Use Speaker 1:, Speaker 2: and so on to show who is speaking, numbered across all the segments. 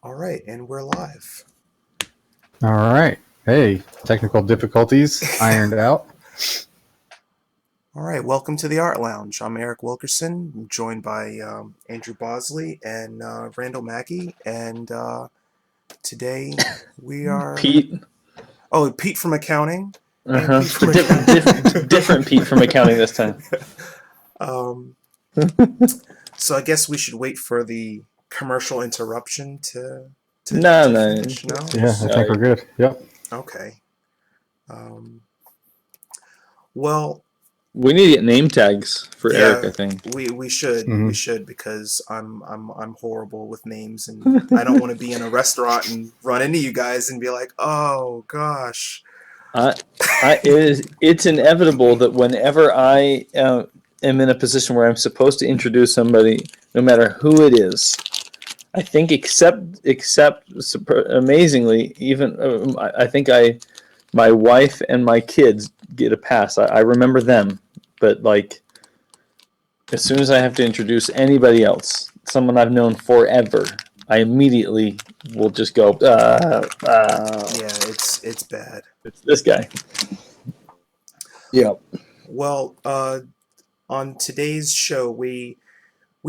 Speaker 1: All right, and we're live.
Speaker 2: All right. Hey, technical difficulties ironed out.
Speaker 1: All right, welcome to the Art Lounge. I'm Eric Wilkerson, I'm joined by Andrew Bosley and Randall Mackey, and today we are
Speaker 3: Pete.
Speaker 1: Pete from accounting and
Speaker 3: Uh-huh.
Speaker 1: Pete from
Speaker 3: Different Pete from accounting this time.
Speaker 1: um, so I guess we should wait for the commercial interruption to
Speaker 3: No.
Speaker 1: finish. No,
Speaker 2: Yeah, I think we're good. Yep.
Speaker 1: okay. Um, well,
Speaker 3: We need to get name tags for Eric,
Speaker 1: yeah,
Speaker 3: I think.
Speaker 1: we should
Speaker 2: Mhm.
Speaker 1: because I'm horrible with names, and I don't want to be in a restaurant and run into you guys and be like, oh gosh.
Speaker 3: It's inevitable that whenever I am in a position where I'm supposed to introduce somebody, no matter who it is, I think except amazingly, even I think my wife and my kids get a pass. I remember them, but like as soon as I have to introduce anybody else, someone I've known forever, I immediately will just go,
Speaker 1: Yeah, it's bad.
Speaker 3: it's this guy. Yeah.
Speaker 1: Well, on today's show, we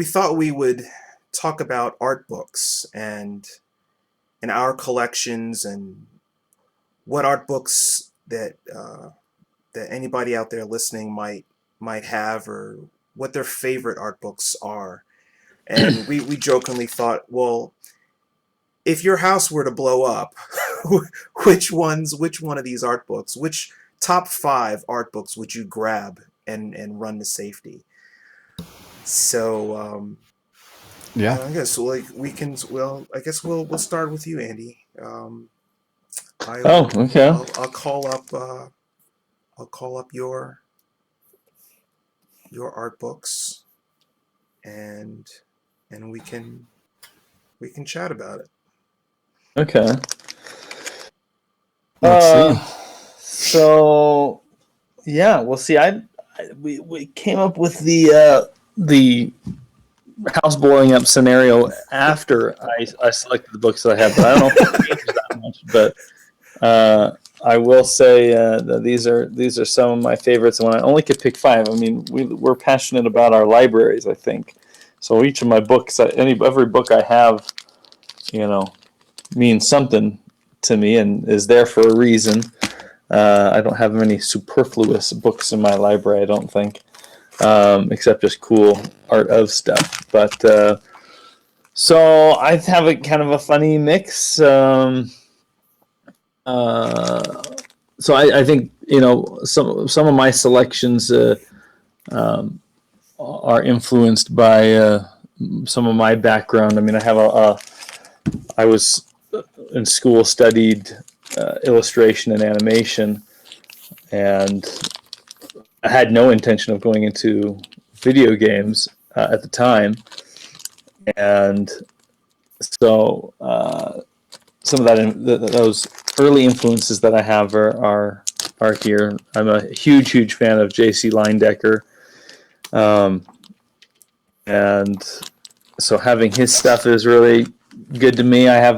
Speaker 1: thought we would talk about art books and our collections and what art books that anybody out there listening might have, or what their favorite art books are. And we jokingly thought, well, if your house were to blow up, which one of these art books, which top five art books would you grab and run to safety? So
Speaker 2: Yeah.
Speaker 1: I guess like we can. Well, I guess we'll start with you, Andy.
Speaker 3: Oh, okay.
Speaker 1: I'll call up your art books, and we can chat about it.
Speaker 3: Okay.
Speaker 2: Let's see.
Speaker 3: So yeah, well, see, we came up with the house blowing up scenario after I selected the books that I have, but I don't know if it changes that much. But I will say that these are some of my favorites. And when I only could pick five, I mean, we're passionate about our libraries, I think. So each of my books, every book I have, means something to me and is there for a reason. I don't have many superfluous books in my library, I don't think, except just cool art of stuff. But so I have a kind of a funny mix. So I think some of my selections are influenced by some of my background. I mean, I was in school, studied illustration and animation, and I had no intention of going into video games at the time, and so some of those early influences that I have are here. I'm a huge fan of J.C. Leyendecker, and so having his stuff is really good to me. I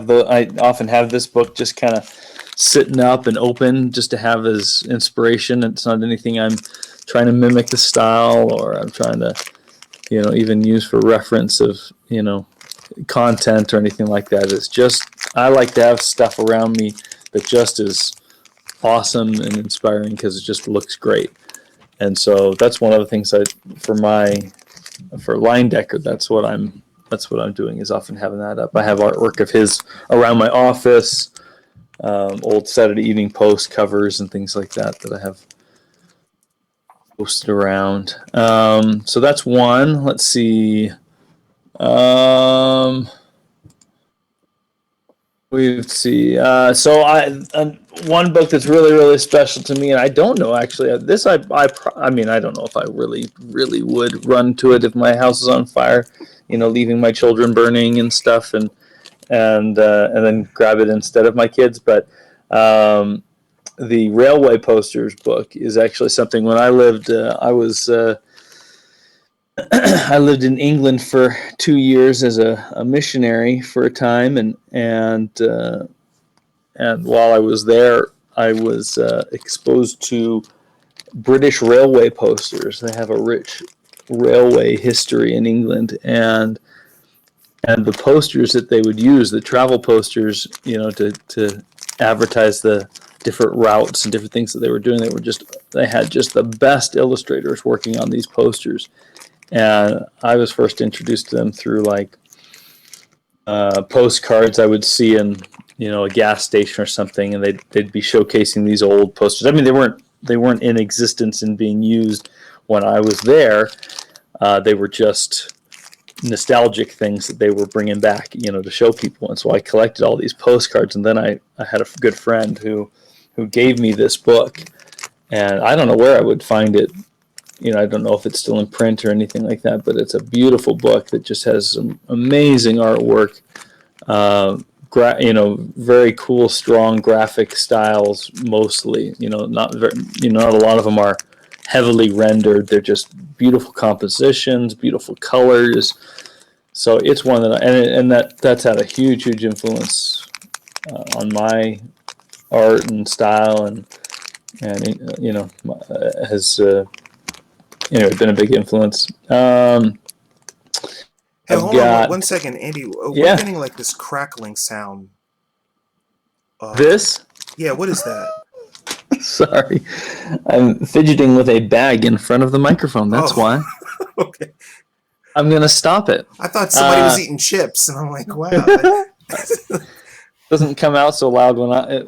Speaker 3: often have this book just kind of sitting up and open just to have as inspiration. It's not anything I'm trying to mimic the style, or I'm trying to even use for reference of content or anything like that. It's just I like to have stuff around me that just is awesome and inspiring because it just looks great. And so that's one of the things for Leyendecker, that's what I'm doing, is often having that up. I have artwork of his around my office, old Saturday Evening Post covers and things like that I have posted around. So that's one. Let's see. We see. So one book that's really special to me, and I don't know actually. This I mean I don't know if I really would run to it if my house is on fire, leaving my children burning and stuff, and then grab it instead of my kids. But the Railway Posters book is actually something. When I lived, I was I lived in England for 2 years as a missionary for a time, and while I was there, I was exposed to British railway posters. They have a rich railway history in England, and the posters that they would use, the travel posters, to advertise the different routes and different things that they were doing. They had just the best illustrators working on these posters, and I was first introduced to them through like postcards I would see in a gas station or something, and they'd be showcasing these old posters. I mean, they weren't in existence and being used when I was there. They were just nostalgic things that they were bringing back, to show people. And so I collected all these postcards, and then I had a good friend who gave me this book, and I don't know where I would find it. I don't know if it's still in print or anything like that, but it's a beautiful book that just has some amazing artwork, very cool, strong graphic styles mostly. Not a lot of them are heavily rendered. They're just beautiful compositions, beautiful colors. So it's one that's had a huge influence on my art and style, and has been a big influence.
Speaker 1: Hey,
Speaker 3: I've
Speaker 1: hold on
Speaker 3: got
Speaker 1: 1 second, Andy. We're
Speaker 3: yeah.
Speaker 1: getting like this crackling sound.
Speaker 3: This?
Speaker 1: Yeah, what is that?
Speaker 3: Sorry, I'm fidgeting with a bag in front of the microphone. That's why.
Speaker 1: Okay.
Speaker 3: I'm gonna stop it.
Speaker 1: I thought somebody was eating chips, and I'm like, wow.
Speaker 3: Doesn't come out so loud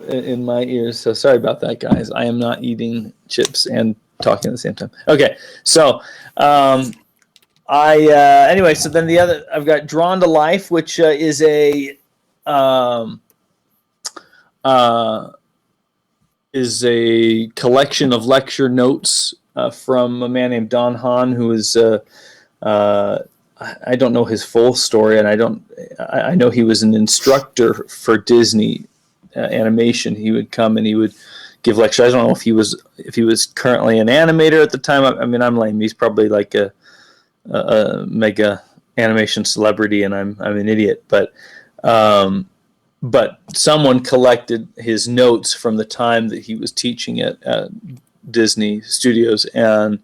Speaker 3: in my ears. So sorry about that, guys. I am not eating chips and talking at the same time. Okay, so anyway. So then I've got Drawn to Life, which is a collection of lecture notes from a man named Don Hahn, who is I don't know his full story, and I know he was an instructor for Disney animation. He would come and he would give lectures. I don't know if he was currently an animator at the time. I mean, I'm lame. He's probably like a mega animation celebrity, and I'm an idiot. But someone collected his notes from the time that he was teaching at Disney Studios and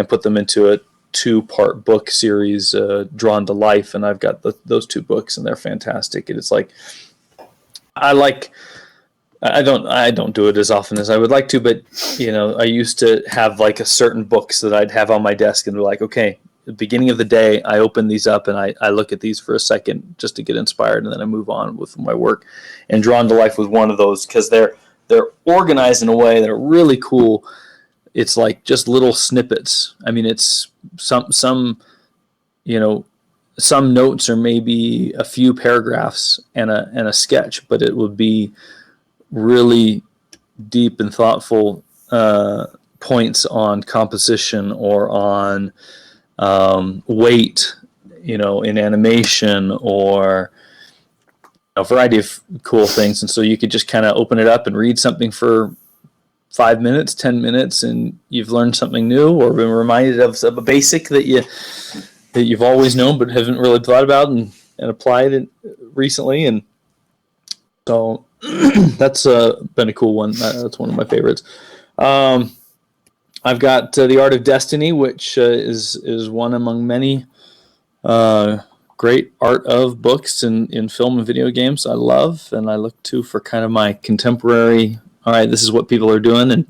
Speaker 3: put them into a 2-part book series, Drawn to Life, and I've got those 2 books, and they're fantastic. And it's like I don't do it as often as I would like to, but I used to have like a certain books that I'd have on my desk, and they're like, okay, at the beginning of the day, I open these up and I look at these for a second just to get inspired, and then I move on with my work. And Drawn to Life was one of those, because they're organized in a way that are really cool. It's like just little snippets. I mean, it's some notes are maybe a few paragraphs and a sketch, but it would be really deep and thoughtful points on composition or on weight, in animation, or a variety of cool things. And so you could just kind of open it up and read something for 5 minutes, 10 minutes, and you've learned something new or been reminded of a basic that you've always known but haven't really thought about and applied it recently. And so that's been a cool one. That's one of my favorites. I've got The Art of Destiny, which is one among many great art of books in film and video games I love, and I look to for kind of my contemporary, all right, this is what people are doing, and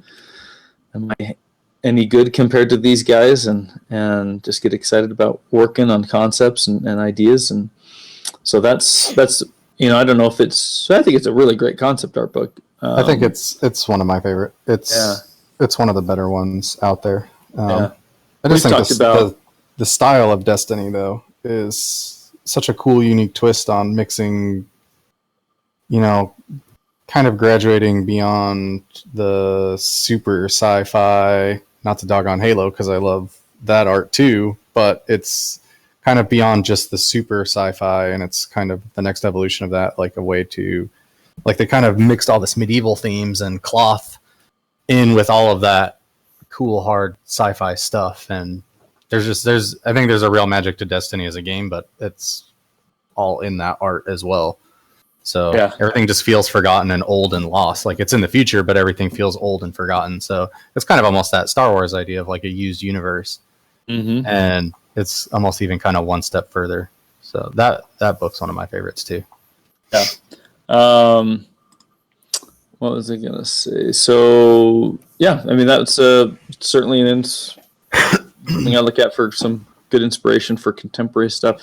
Speaker 3: am I any good compared to these guys, and just get excited about working on concepts and ideas. And so that's I don't know if I think it's a really great concept art book.
Speaker 2: I think it's one of my favorite. It's one of the better ones out there. I just think the style of Destiny, though, is such a cool, unique twist on mixing, kind of graduating beyond the super sci-fi, not to dog on Halo, because I love that art too, but it's kind of beyond just the super sci-fi, and it's kind of the next evolution of that, like a way to, like, they kind of mixed all this medieval themes and cloth in with all of that cool, hard sci-fi stuff, and I think there's a real magic to Destiny as a game, but it's all in that art as well. So everything just feels forgotten and old and lost. Like it's in the future, but everything feels old and forgotten. So it's kind of almost that Star Wars idea of like a used universe.
Speaker 3: Mm-hmm.
Speaker 2: And it's almost even kind of one step further. So that book's one of my favorites too.
Speaker 3: Yeah. What was I gonna say? So yeah, I mean that's certainly an thing I look at for some good inspiration for contemporary stuff.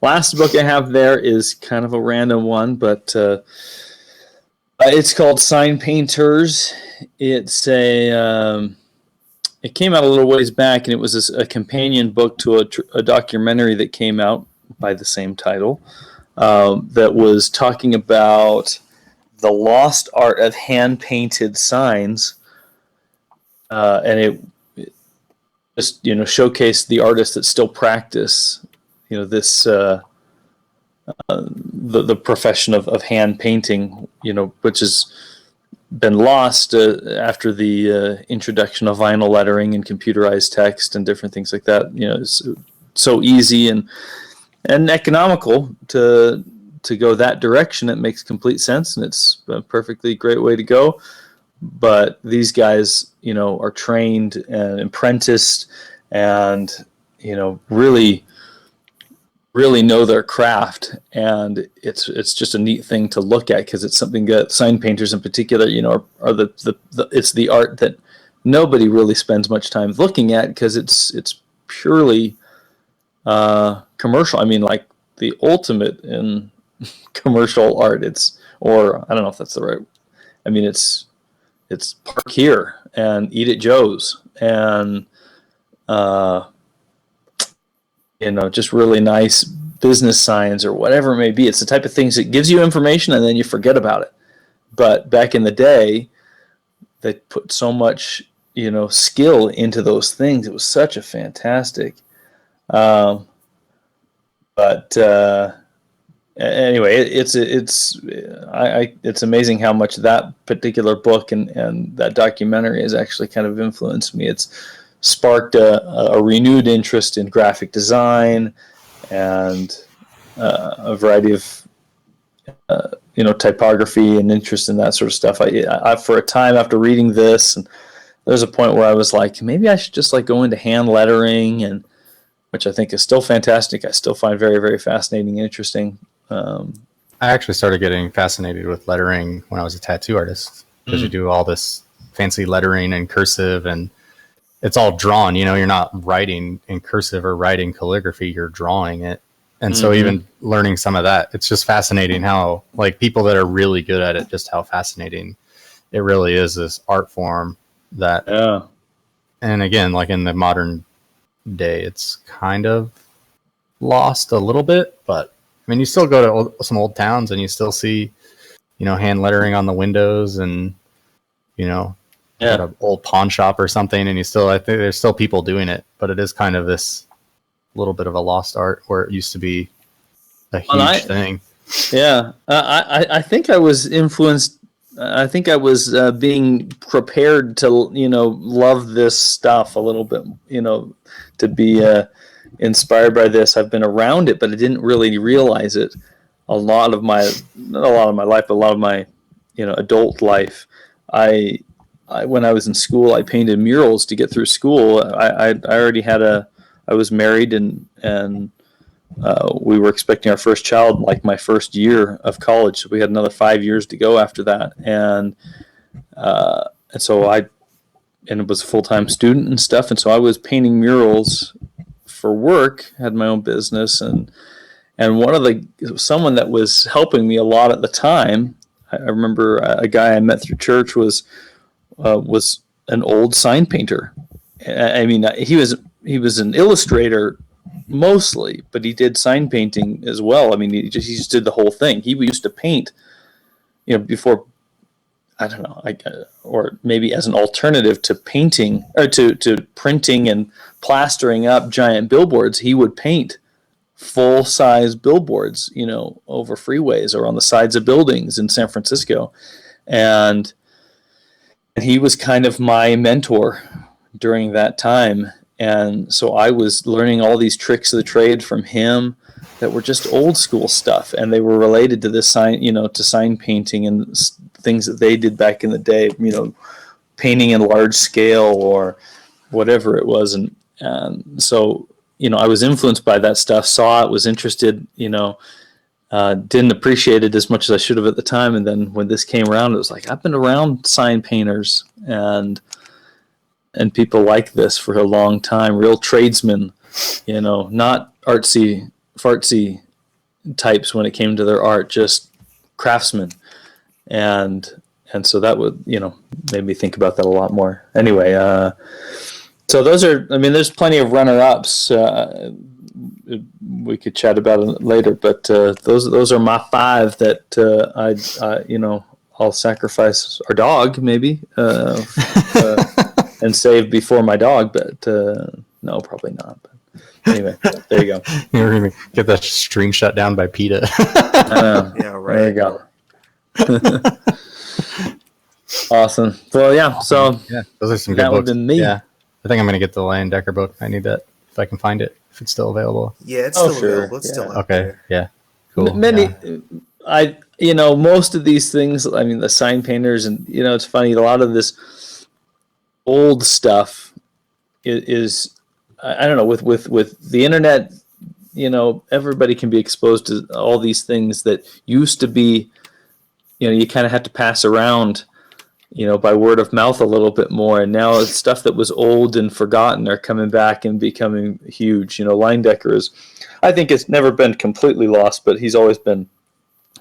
Speaker 3: Last book I have there is kind of a random one, but it's called Sign Painters. It's it came out a little ways back, and it was a companion book to a documentary that came out by the same title that was talking about the lost art of hand-painted signs, and it just showcased the artists that still practice this the profession of hand painting, which has been lost after the introduction of vinyl lettering and computerized text and different things like that. It's so easy and economical to go that direction. It makes complete sense, and it's a perfectly great way to go. But these guys, are trained and apprenticed, and really know their craft, and it's just a neat thing to look at, because it's something that sign painters in particular, are it's the art that nobody really spends much time looking at, because it's purely commercial. I mean, like the ultimate in commercial art. Or I don't know if that's the right. I mean, it's park here and eat at Joe's, and just really nice business signs or whatever it may be. It's the type of things that gives you information and then you forget about it. But back in the day, they put so much, skill into those things. It was such a fantastic. But anyway, it's amazing how much that particular book and that documentary has actually kind of influenced me. It's sparked a renewed interest in graphic design and a variety of typography and interest in that sort of stuff. I for a time after reading this, and there's a point where I was like, maybe I should just go into hand lettering, and which I think is still fantastic. I still find very, very fascinating and interesting.
Speaker 2: I actually started getting fascinated with lettering when I was a tattoo artist, because you do all this fancy lettering and cursive, and it's all drawn. You're not writing in cursive or writing calligraphy, you're drawing it. And so even learning some of that, it's just fascinating how, people that are really good at it, just how fascinating it really is, this art form that, and again, in the modern day, it's kind of lost a little bit, but I mean, you still go to some old towns and you still see, hand lettering on the windows, and, at an old pawn shop or something, and I think there's still people doing it, but it is kind of this little bit of a lost art where it used to be a huge thing.
Speaker 3: Yeah. I think I was influenced. I think I was being prepared to, love this stuff a little bit, to be inspired by this. I've been around it, but I didn't really realize it. Not a lot of my life, but a lot of my, adult life. When I was in school, I painted murals to get through school. I already I was married, and we were expecting our first child my first year of college. So we had another 5 years to go after that. And so I was a full-time student and stuff. And so I was painting murals for work, had my own business. And someone that was helping me a lot at the time, I remember a guy I met through church was an old sign painter. I mean, he was an illustrator mostly, but he did sign painting as well. I mean, he just did the whole thing. He used to paint, before, I don't know, or maybe as an alternative to painting, or to printing and plastering up giant billboards, he would paint full-size billboards, over freeways or on the sides of buildings in San Francisco. And he was kind of my mentor during that time. And so I was learning all these tricks of the trade from him that were just old school stuff, and they were related to this sign, to sign painting and things that they did back in the day, painting in large scale or whatever it was. And so, I was influenced by that stuff, saw it, was interested, didn't appreciate it as much as I should have at the time. And then when this came around, it was like, I've been around sign painters and people like this for a long time, real tradesmen, not artsy fartsy types when it came to their art, just craftsmen. And so that would, made me think about that a lot more. Anyway, so those are, there's plenty of runner-ups. We could chat about it later, but those are my 5 that I'll sacrifice our dog maybe and save before my dog, but no, probably not. But anyway, there you go.
Speaker 2: You're gonna get that stream shut down by PETA.
Speaker 1: Yeah, right.
Speaker 3: There you go. Awesome. Well, yeah. So
Speaker 2: yeah, those are some good
Speaker 3: that would
Speaker 2: books.
Speaker 3: have been me.
Speaker 2: Yeah, I think I'm gonna get the Lion Decker book. I need that if I can find it, if it's still available.
Speaker 1: Yeah, it's
Speaker 3: Oh,
Speaker 1: still
Speaker 3: sure.
Speaker 1: available. It's
Speaker 3: Yeah.
Speaker 1: still out
Speaker 2: Okay,
Speaker 1: there.
Speaker 2: yeah, cool.
Speaker 3: Many,
Speaker 2: Yeah.
Speaker 3: most of these things, the sign painters, and it's funny, a lot of this old stuff is I don't know, with the internet, everybody can be exposed to all these things that used to be, you kind of had to pass around, by word of mouth a little bit more. And now it's stuff that was old and forgotten are coming back and becoming huge. Leyendecker I think it's never been completely lost, but he's always been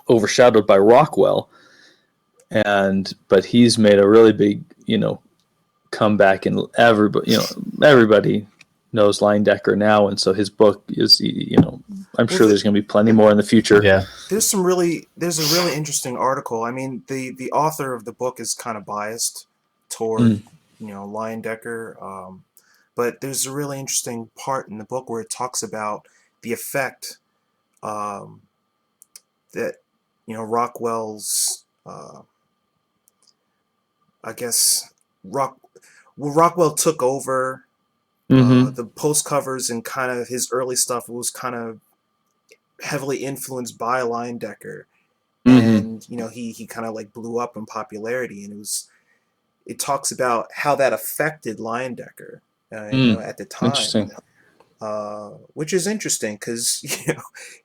Speaker 3: overshadowed by Rockwell. But he's made a really big, comeback, and everybody knows Leyendecker now. And so his book is, I'm sure there's going to be plenty more in the future.
Speaker 2: Yeah.
Speaker 1: There's a really interesting article. The author of the book is kind of biased toward Leyendecker, but there's a really interesting part in the book where it talks about the effect that Rockwell's Rockwell took over the post covers, and kind of his early stuff was kind of heavily influenced by Leyendecker, and he kind of like blew up in popularity, and it talks about how that affected Leyendecker at the time.
Speaker 3: Interesting.
Speaker 1: Which is interesting because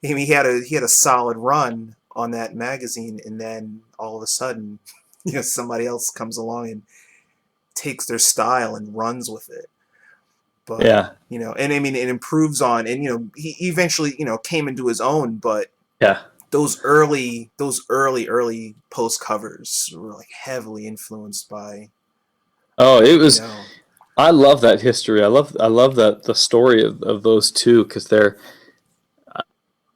Speaker 1: he had a solid run on that magazine, and then all of a sudden somebody else comes along and takes their style and runs with it. But
Speaker 3: yeah,
Speaker 1: and it improves on, and he eventually came into his own. But
Speaker 3: yeah,
Speaker 1: those early post covers were like heavily influenced by.
Speaker 3: Oh, it was. I love that history. I love that the story of those two, because they're.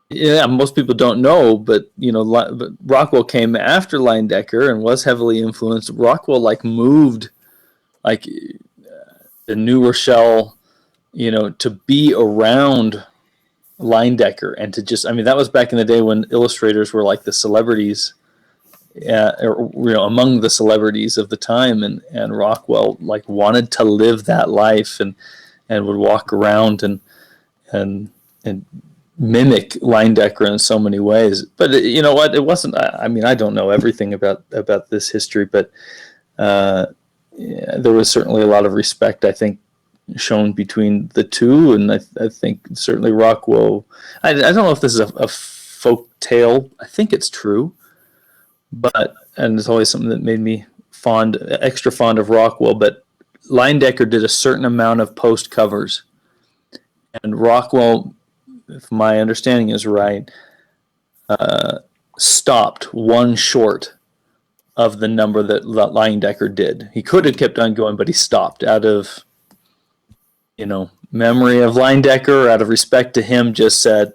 Speaker 3: Yeah, most people don't know, but but Rockwell came after Leyendecker and was heavily influenced. Rockwell moved the New Rochelle, to be around Leyendecker, and to just, that was back in the day when illustrators were like the celebrities, or, among the celebrities of the time, and Rockwell wanted to live that life, and would walk around and mimic Leyendecker in so many ways. But you know what? It wasn't. I don't know everything about this history, but there was certainly a lot of respect, I think, shown between the two, and I think certainly Rockwell. I don't know if this is a folk tale. I think it's true, and it's always something that made me extra fond of Rockwell. But Leyendecker did a certain amount of post covers, and Rockwell, if my understanding is right, stopped one short of the number that Leyendecker did. He could have kept on going, but he stopped out of, memory of Leyendecker, out of respect to him, just said,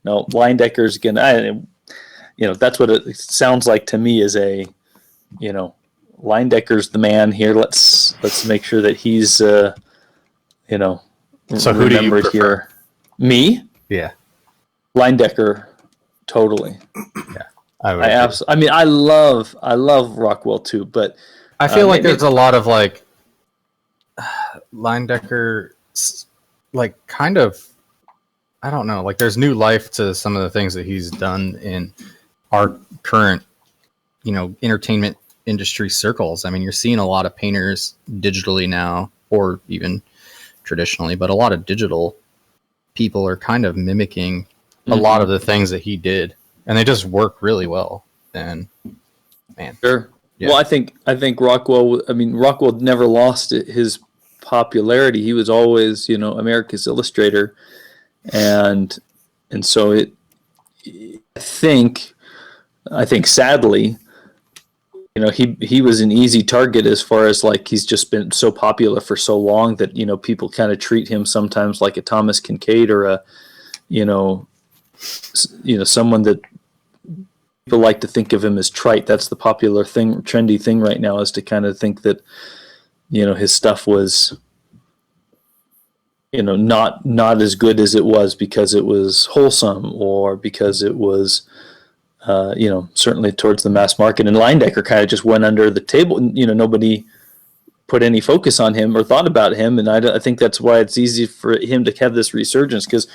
Speaker 3: no, Leyendecker's gonna, that's what it sounds like to me, is a, Leyendecker's the man here. Let's make sure that he's,
Speaker 2: So who do you prefer?
Speaker 3: Here. Me?
Speaker 2: Yeah.
Speaker 3: Leyendecker, totally.
Speaker 2: Yeah. I
Speaker 3: love Rockwell too, but
Speaker 2: I feel like there's a lot of Leyendecker like kind of, I don't know, like there's new life to some of the things that he's done in our current, entertainment industry circles. I mean, you're seeing a lot of painters digitally now, or even traditionally, but a lot of digital people are kind of mimicking a lot of the things that he did, and they just work really well. And man,
Speaker 3: Sure.
Speaker 2: Yeah.
Speaker 3: Well, I think Rockwell. I mean, Rockwell never lost his popularity. He was always, America's Illustrator, and so I think sadly, he was an easy target as far as like he's just been so popular for so long that people kind of treat him sometimes like a Thomas Kincaid or a someone that people like to think of him as trite. That's the popular thing, trendy thing right now, is to kind of think that his stuff was not as good as it was because it was wholesome or because it was certainly towards the mass market. And Leyendecker kind of just went under the table. Nobody put any focus on him or thought about him. And I think that's why it's easy for him to have this resurgence, because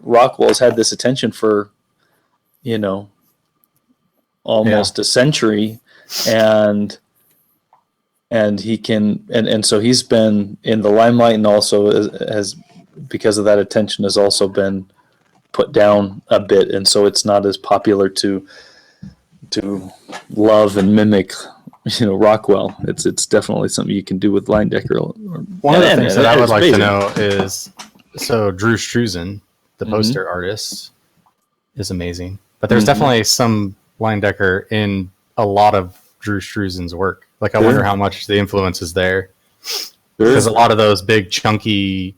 Speaker 3: Rockwell's had this attention for, almost a century. And he can, and so he's been in the limelight, and also has, because of that attention, has also been put down a bit, and so it's not as popular to love and mimic Rockwell. It's definitely something you can do with Leyendecker.
Speaker 2: One of the things that I would like to know is, so Drew Struzan, the poster artist, is amazing, but there's definitely some Leyendecker in a lot of Drew Struzan's work. Like, I wonder how much the influence is there, because a lot of those big chunky,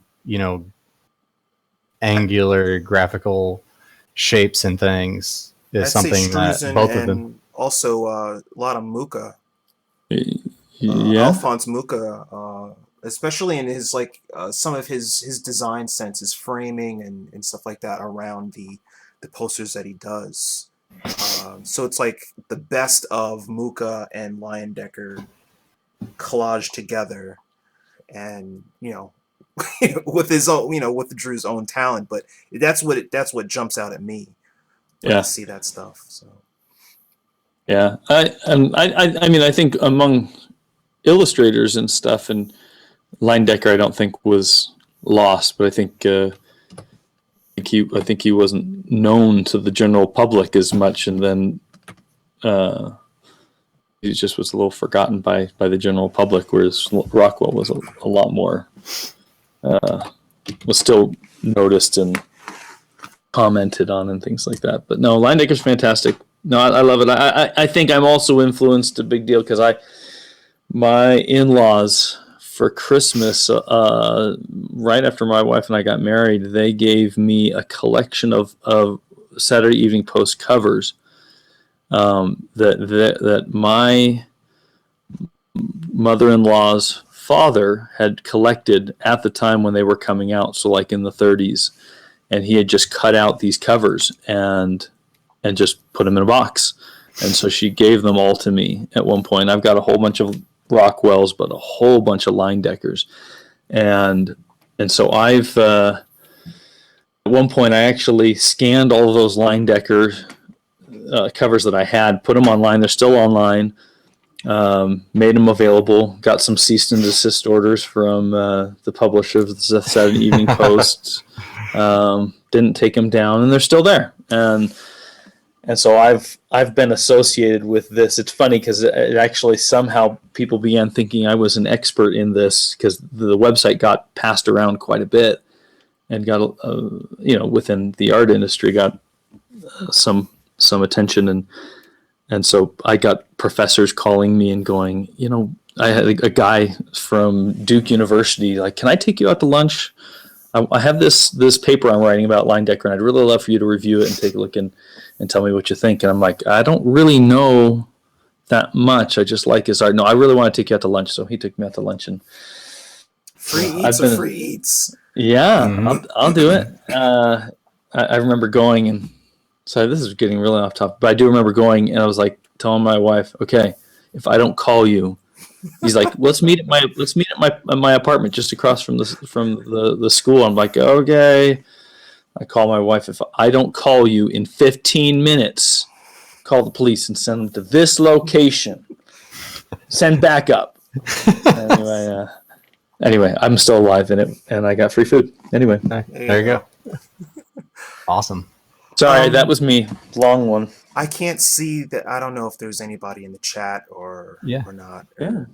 Speaker 2: angular graphical shapes and things is
Speaker 1: I'd
Speaker 2: something that both of them.
Speaker 1: Also, a lot of Mucha.
Speaker 3: Alphonse
Speaker 1: Mucha, especially in his some of his design sense, his framing and stuff like that around the posters that he does. So it's like the best of Mucha and Leyendecker collaged together, and with his own, with Drew's own talent. But that's what jumps out at me when I see that stuff. So
Speaker 3: yeah, I mean, I think among illustrators and stuff, and Leyendecker I don't think was lost, but I think he wasn't known to the general public as much, and then he just was a little forgotten by the general public, whereas Rockwell was a lot more, was still noticed and commented on and things like that. But no, Leyendecker's fantastic. No, I love it. I think I'm also influenced a big deal because my in-laws for Christmas, right after my wife and I got married, they gave me a collection of Saturday Evening Post covers that my mother-in-law's father had collected at the time when they were coming out, so like in the 30s, and he had just cut out these covers and just put them in a box. And so she gave them all to me at one point. I've got a whole bunch of Rockwells, but a whole bunch of Leyendeckers. And so I've at one point I actually scanned all of those Leyendecker covers that I had, put them online. They're still online. Made them available. Got some cease and desist orders from the publisher of the Saturday Evening Post. Didn't take them down, and they're still there. And so I've been associated with this. It's funny because it actually somehow people began thinking I was an expert in this, because the website got passed around quite a bit and got within the art industry got some attention, and so I got professors calling me and going, I had a guy from Duke University like, can I take you out to lunch? I have this paper I'm writing about Leyendecker, and I'd really love for you to review it and take a look and tell me what you think. And I'm like, I don't really know that much. I just like his art. No, I really want to take you out to lunch. So he took me out to lunch, and
Speaker 1: free eats.
Speaker 3: Yeah, I'll do it. I remember going, and so this is getting really off topic, but I do remember going, and I was like telling my wife, okay, if I don't call you He's like, let's meet at my apartment just across from the school. I'm like, okay. I call my wife. If I don't call you in 15 minutes, call the police and send them to this location. Send backup. Anyway, I'm still alive in it, and I got free food. Anyway,
Speaker 2: there you go. Awesome.
Speaker 3: Sorry, that was me. Long one.
Speaker 1: I can't see that. I don't know if there's anybody in the chat or not.
Speaker 3: Yeah.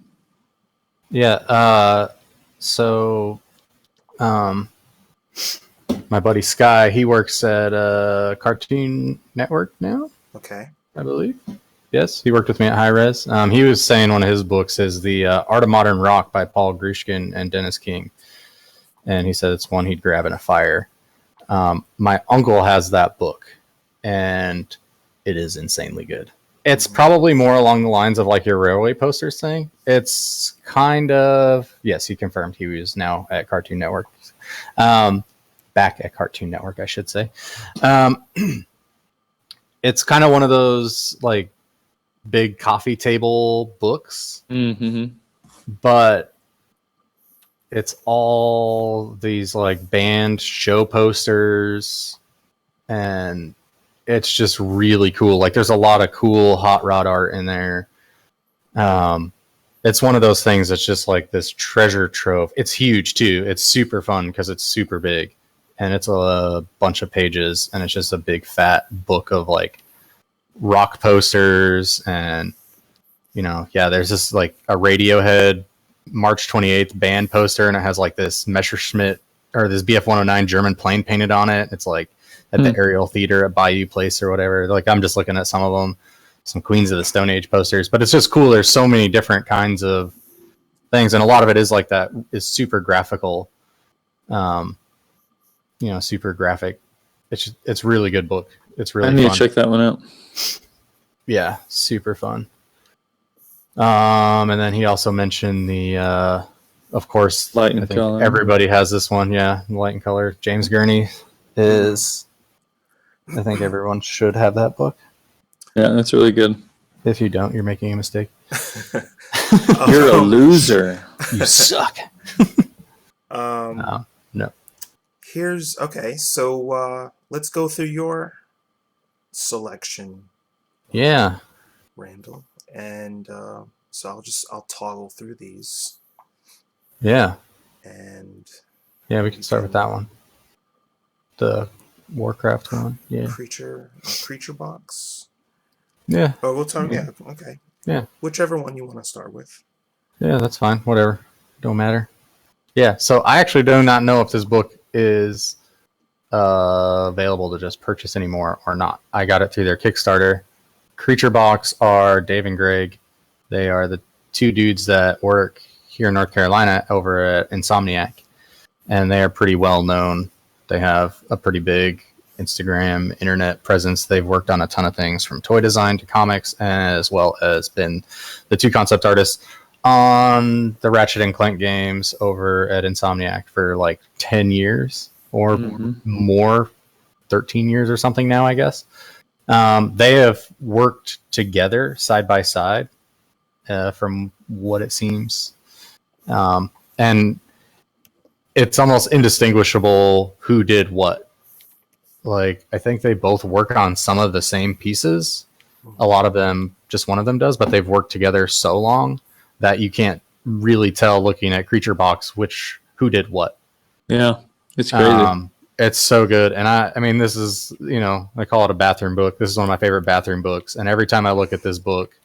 Speaker 2: Yeah. So, my buddy Sky, he works at Cartoon Network now.
Speaker 1: Okay.
Speaker 2: I believe. Yes, he worked with me at High Res. He was saying one of his books is the Art of Modern Rock by Paul Grushkin and Dennis King, and he said it's one he'd grab in a fire. My uncle has that book, and it is insanely good. It's probably more along the lines of like your railway posters thing. It's kind of, yes, he confirmed he was now at Cartoon Network. Back at Cartoon Network, I should say. It's kind of one of those like big coffee table books, but it's all these like band show posters, and it's just really cool. Like there's a lot of cool hot rod art in there. It's one of those things that's just like this treasure trove. It's huge too. It's super fun because it's super big, and it's a bunch of pages, and it's just a big fat book of like rock posters. And there's this like a Radiohead March 28th band poster, and it has like this Messerschmitt or this BF-109 German plane painted on it. It's like at the Aerial Theater at Bayou Place or whatever. Like I'm just looking at some of them, some Queens of the Stone Age posters, but it's just cool. There's so many different kinds of things, and a lot of it is like that is super graphical, super graphic. It's really good book. It's really
Speaker 3: I need
Speaker 2: fun.
Speaker 3: to check that one out.
Speaker 2: Yeah, super fun. And then he also mentioned the, of course,
Speaker 3: Light and Color.
Speaker 2: Everybody has this one. Yeah, Light and Color. James Gurney is. I think everyone should have that book.
Speaker 3: Yeah, that's really good.
Speaker 2: If you don't, you're making a mistake.
Speaker 3: You're a loser.
Speaker 2: You suck.
Speaker 1: No.
Speaker 2: Okay,
Speaker 1: so let's go through your selection.
Speaker 2: Yeah.
Speaker 1: Randall. And so I'll toggle through these.
Speaker 2: Yeah.
Speaker 1: And
Speaker 2: yeah, we can start with that one. The Warcraft one. Yeah.
Speaker 1: Creature box.
Speaker 2: Yeah.
Speaker 1: Oh, we'll talk. Yeah. Okay.
Speaker 2: Yeah.
Speaker 1: Whichever one you want to start with.
Speaker 2: Yeah, that's fine. Whatever. Don't matter. Yeah. So I actually do not know if this book is available to just purchase anymore or not. I got it through their Kickstarter. Creature Box are Dave and Greg. They are the two dudes that work here in North Carolina over at Insomniac, and they are pretty well known. They have a pretty big Instagram, internet presence. They've worked on a ton of things from toy design to comics, as well as been the two concept artists on the Ratchet and Clank games over at Insomniac for like 10 years or more, 13 years or something now, I guess. They have worked together side by side, from what it seems. And it's almost indistinguishable who did what. Like, I think they both work on some of the same pieces. A lot of them, just one of them does, but they've worked together so long that you can't really tell looking at Creature Box who did what.
Speaker 3: Yeah, it's crazy.
Speaker 2: It's so good. And I mean, this is, I call it a bathroom book. This is one of my favorite bathroom books. And every time I look at this book,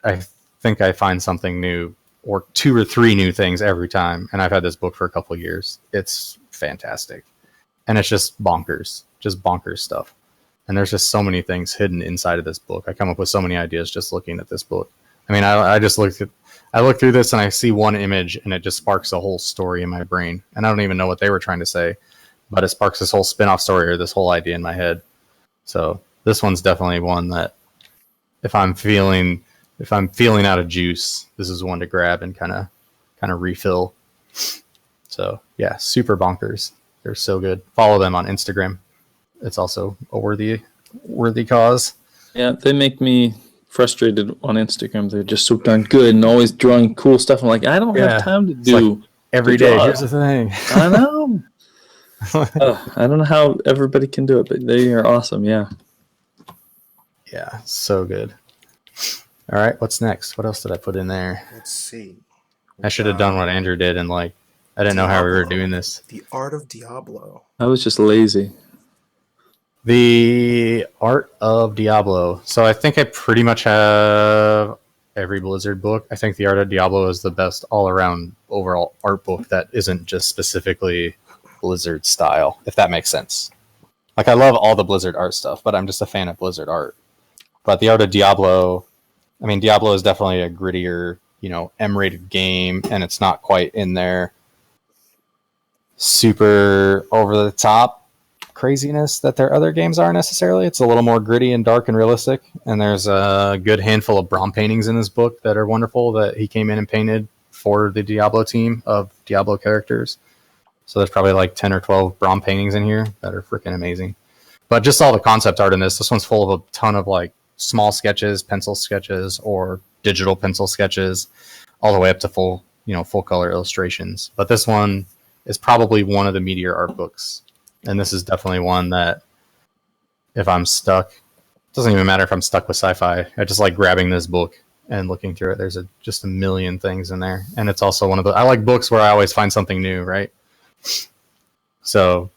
Speaker 2: I think I find something new, or 2 or 3 new things every time. And I've had this book for a couple of years. It's fantastic. And it's just bonkers stuff. And there's just so many things hidden inside of this book. I come up with so many ideas just looking at this book. I mean, I look through this and I see one image and it just sparks a whole story in my brain. And I don't even know what they were trying to say, but it sparks this whole spin-off story or this whole idea in my head. So this one's definitely one that if I'm feeling out of juice, this is one to grab and kind of refill. So yeah, super bonkers. They're so good. Follow them on Instagram. It's also a worthy cause.
Speaker 3: Yeah, they make me frustrated on Instagram. They're just so darn good and always drawing cool stuff. I'm like, I don't have time to do
Speaker 2: every day. Here's the thing.
Speaker 3: I know. I don't know how everybody can do it, but they are awesome. Yeah.
Speaker 2: Yeah, so good. All right, what's next? What else did I put in there?
Speaker 1: Let's see.
Speaker 2: I should have done what Andrew did, and I didn't know how we were doing this.
Speaker 1: The Art of Diablo.
Speaker 3: I was just lazy.
Speaker 2: The Art of Diablo. So I think I pretty much have every Blizzard book. I think The Art of Diablo is the best all-around overall art book that isn't just specifically Blizzard style, if that makes sense. Like, I love all the Blizzard art stuff, but I'm just a fan of Blizzard art. But The Art of Diablo, I mean, Diablo is definitely a grittier, M-rated game, and it's not quite in there super over-the-top craziness that their other games are necessarily. It's a little more gritty and dark and realistic, and there's a good handful of Braum paintings in this book that are wonderful that he came in and painted for the Diablo team of Diablo characters. So there's probably like 10 or 12 Braum paintings in here that are freaking amazing. But just all the concept art in this one's full of a ton of like small sketches, pencil sketches, or digital pencil sketches, all the way up to full color illustrations. But this one is probably one of the meatier art books. And this is definitely one that if I'm stuck, it doesn't even matter if I'm stuck with sci-fi. I just like grabbing this book and looking through it. There's just a million things in there. And it's also one of I like books where I always find something new, right? So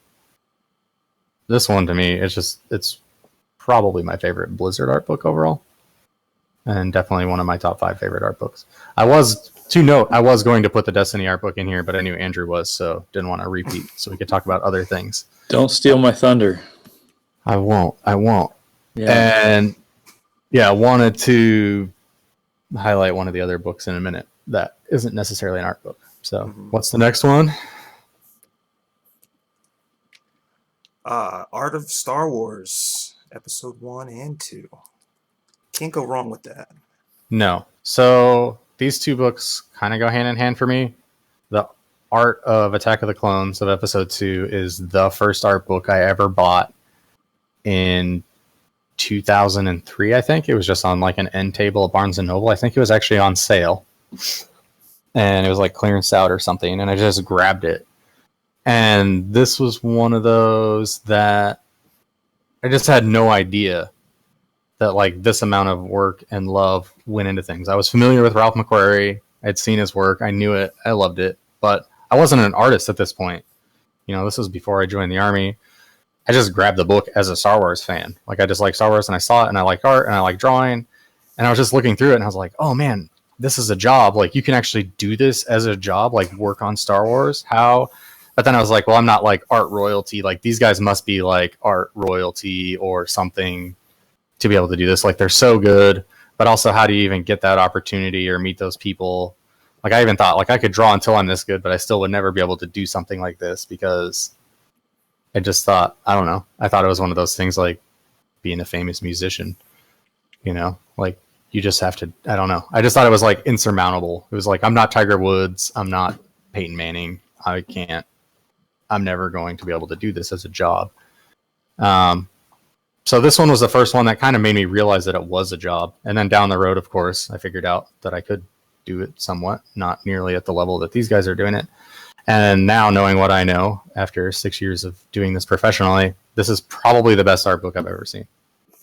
Speaker 2: this one to me, it's probably my favorite Blizzard art book overall. And definitely one of my top 5 favorite art books. I was going to put the Destiny art book in here, but I knew Andrew was, so didn't want to repeat, so we could talk about other things.
Speaker 3: Don't steal my thunder.
Speaker 2: I won't.
Speaker 3: Yeah.
Speaker 2: And I wanted to highlight one of the other books in a minute that isn't necessarily an art book. So what's the next one?
Speaker 1: Art of Star Wars, Episode 1 and 2. Can't go wrong with that.
Speaker 2: No. So these two books kind of go hand in hand for me. The Art of Attack of the Clones of Episode 2 is the first art book I ever bought in 2003, I think. It was just on like an end table at Barnes & Noble. I think it was actually on sale. And it was like clearance out or something. And I just grabbed it. And this was one of those that I just had no idea that like this amount of work and love went into things. I was familiar with Ralph McQuarrie. I'd seen his work. I knew it. I loved it. But I wasn't an artist at this point. This was before I joined the Army. I just grabbed the book as a Star Wars fan. Like, I just like Star Wars, and I saw it, and I like art, and I like drawing. And I was just looking through it, and I was like, oh, man, this is a job. Like, you can actually do this as a job, like work on Star Wars. How? But then I was like, well, I'm not like art royalty. Like, these guys must be like art royalty or something to be able to do this. Like, they're so good. But also, how do you even get that opportunity or meet those people? Like, I even thought, like, I could draw until I'm this good, but I still would never be able to do something like this because I just thought, I don't know. I thought it was one of those things like being a famous musician, like you just have to, I don't know. I just thought it was like insurmountable. It was like, I'm not Tiger Woods. I'm not Peyton Manning. I'm never going to be able to do this as a job. So this one was the first one that kind of made me realize that it was a job. And then down the road, of course, I figured out that I could do it somewhat, not nearly at the level that these guys are doing it. And now, knowing what I know after 6 years of doing this professionally, this is probably the best art book I've ever seen.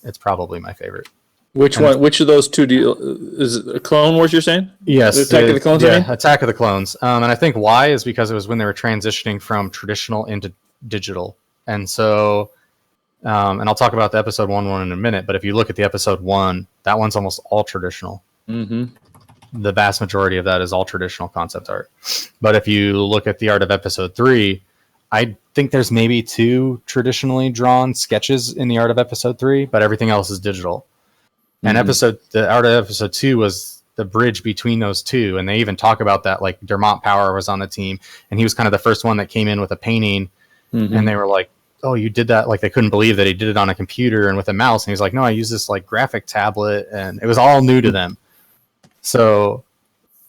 Speaker 2: It's probably my favorite.
Speaker 3: Which one? Which of those two is it a Clone Wars? You're saying?
Speaker 2: Yes,
Speaker 3: Attack of the Clones.
Speaker 2: Yeah, Attack of the Clones. And I think why is because it was when they were transitioning from traditional into digital, and so, and I'll talk about the episode one in a minute. But if you look at the episode 1, that one's almost all traditional.
Speaker 3: Mm-hmm.
Speaker 2: The vast majority of that is all traditional concept art. But if you look at the art of episode 3, I think there's maybe 2 traditionally drawn sketches in the art of episode 3, but everything else is digital. And the art of episode 2 was the bridge between those two. And they even talk about that, like Dermont Power was on the team and he was kind of the first one that came in with a painting. And they were like, oh, you did that? Like, they couldn't believe that he did it on a computer and with a mouse. And he's like, no, I use this like graphic tablet, and it was all new to them. So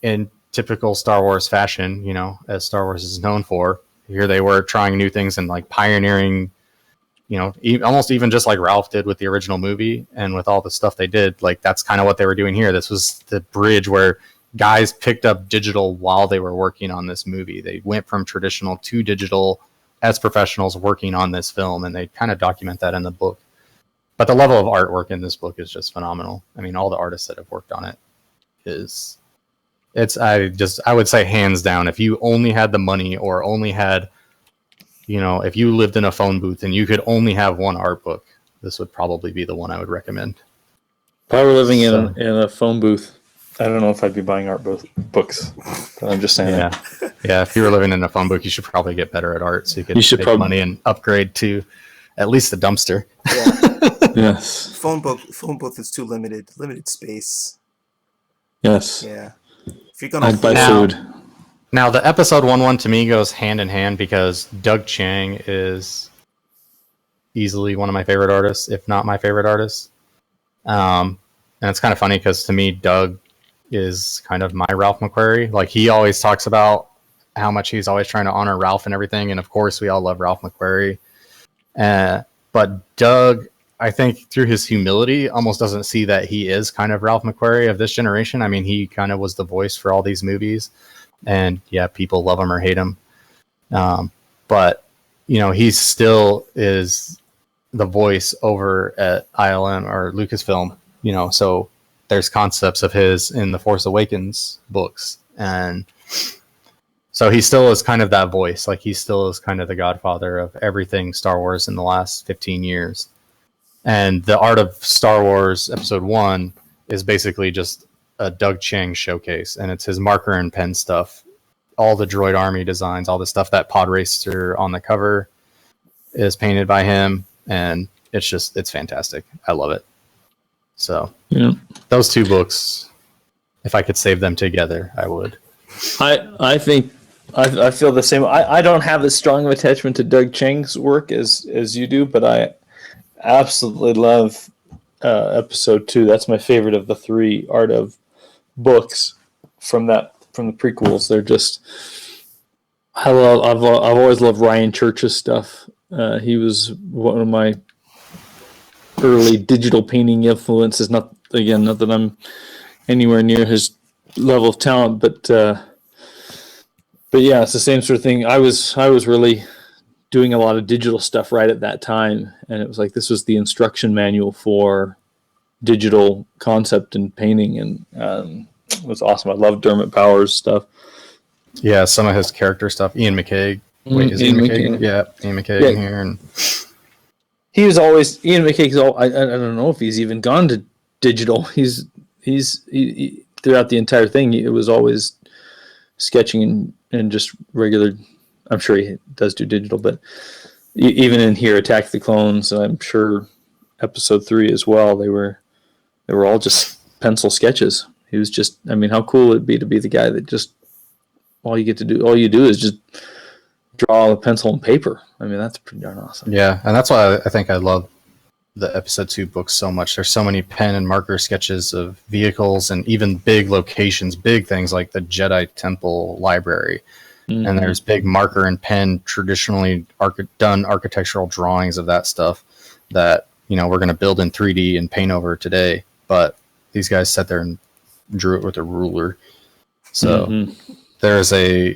Speaker 2: in typical Star Wars fashion, as Star Wars is known for, here they were trying new things and like pioneering, almost even just like Ralph did with the original movie and with all the stuff they did, like that's kind of what they were doing here. This was the bridge where guys picked up digital while they were working on this movie. They went from traditional to digital as professionals working on this film, and they kind of document that in the book. But the level of artwork in this book is just phenomenal. I mean, all the artists that have worked on it I would say hands down, if you only had the money or only had, if you lived in a phone booth and you could only have one art book, this would probably be the one I would recommend.
Speaker 3: If I were living in a phone booth, I don't know if I'd be buying books. But I'm just saying.
Speaker 2: Yeah. If you were living in a phone booth, you should probably get better at art so you could make money and upgrade to at least the dumpster.
Speaker 1: Yeah.
Speaker 3: Yes.
Speaker 1: Phone booth is too limited space.
Speaker 3: Yes.
Speaker 1: Yeah. If you're gonna
Speaker 3: I'd buy food.
Speaker 2: Now, the episode 1 to me goes hand in hand because Doug Chiang is easily one of my favorite artists, if not my favorite artist. And it's kind of funny because to me, Doug is kind of my Ralph McQuarrie. Like, he always talks about how much he's always trying to honor Ralph and everything. And of course, we all love Ralph McQuarrie. But Doug, I think through his humility, almost doesn't see that he is kind of Ralph McQuarrie of this generation. I mean, he kind of was the voice for all these movies. And yeah, people love him or hate him. But, he still is the voice over at ILM or Lucasfilm, so there's concepts of his in the Force Awakens books. And so he still is kind of that voice. Like, he still is kind of the godfather of everything Star Wars in the last 15 years. And the art of Star Wars Episode 1 is basically just a Doug Chiang showcase, and it's his marker and pen stuff. All the droid army designs, all the stuff that pod racer on the cover is painted by him, and it's fantastic. I love it. So those two books, if I could save them together, I would.
Speaker 3: I think I feel the same. I don't have as strong of attachment to Doug Chiang's work as you do, but I absolutely love Episode 2. That's my favorite of the 3 art of books from the prequels. They're just I've always loved Ryan Church's stuff. He was one of my early digital painting influences. Not that I'm anywhere near his level of talent, but yeah, it's the same sort of thing. I was really doing a lot of digital stuff right at that time, and it was like this was the instruction manual for digital concept and painting, and it was awesome. I love Dermot Powers' stuff.
Speaker 2: Yeah, some of his character stuff. Ian McCaig. Wait, is Ian McCaig? Yeah, Ian McCaig in here. And
Speaker 3: he was always Ian McCaig's. I don't know if he's even gone to digital. He's throughout the entire thing. It was always sketching and just regular. I'm sure he does do digital, but even in here, Attack the Clones. I'm sure Episode 3 as well. They were all just pencil sketches. He was just. I mean, how cool would it be to be the guy that just all you do is just draw a pencil and paper. I mean, that's pretty darn awesome.
Speaker 2: Yeah, and that's why I think I love the Episode 2 books so much. There's so many pen and marker sketches of vehicles and even big locations, big things like the Jedi Temple Library. Mm-hmm. And there's big marker and pen, traditionally done architectural drawings of that stuff that, we're going to build in 3D and paint over today. But these guys sat there and drew it with a ruler. So there's a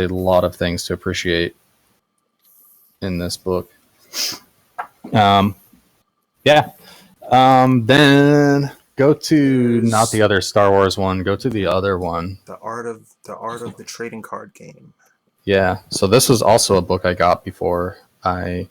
Speaker 2: lot of things to appreciate in this book. Then go to not the other Star Wars one. Go to the other one.
Speaker 1: The art of the trading card game.
Speaker 2: Yeah. So this was also a book I got before I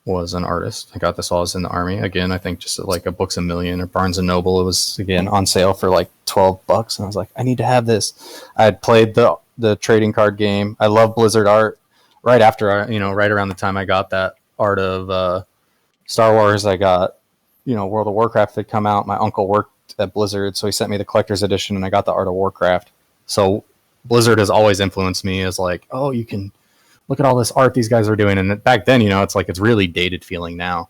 Speaker 2: was an artist. I got this while I was in the Army. Again, I think just like a Books A Million or Barnes and Noble. It was again on sale for like $12, and I was like, I need to have this. I had played the trading card game. I love Blizzard art. Right after right around the time I got that art of Star Wars, I got World of Warcraft had come out. My uncle worked at Blizzard, so he sent me the collector's edition, and I got the art of Warcraft. So Blizzard has always influenced me as like, oh, you can look at all this art these guys are doing. And back then, it's like it's really dated feeling now.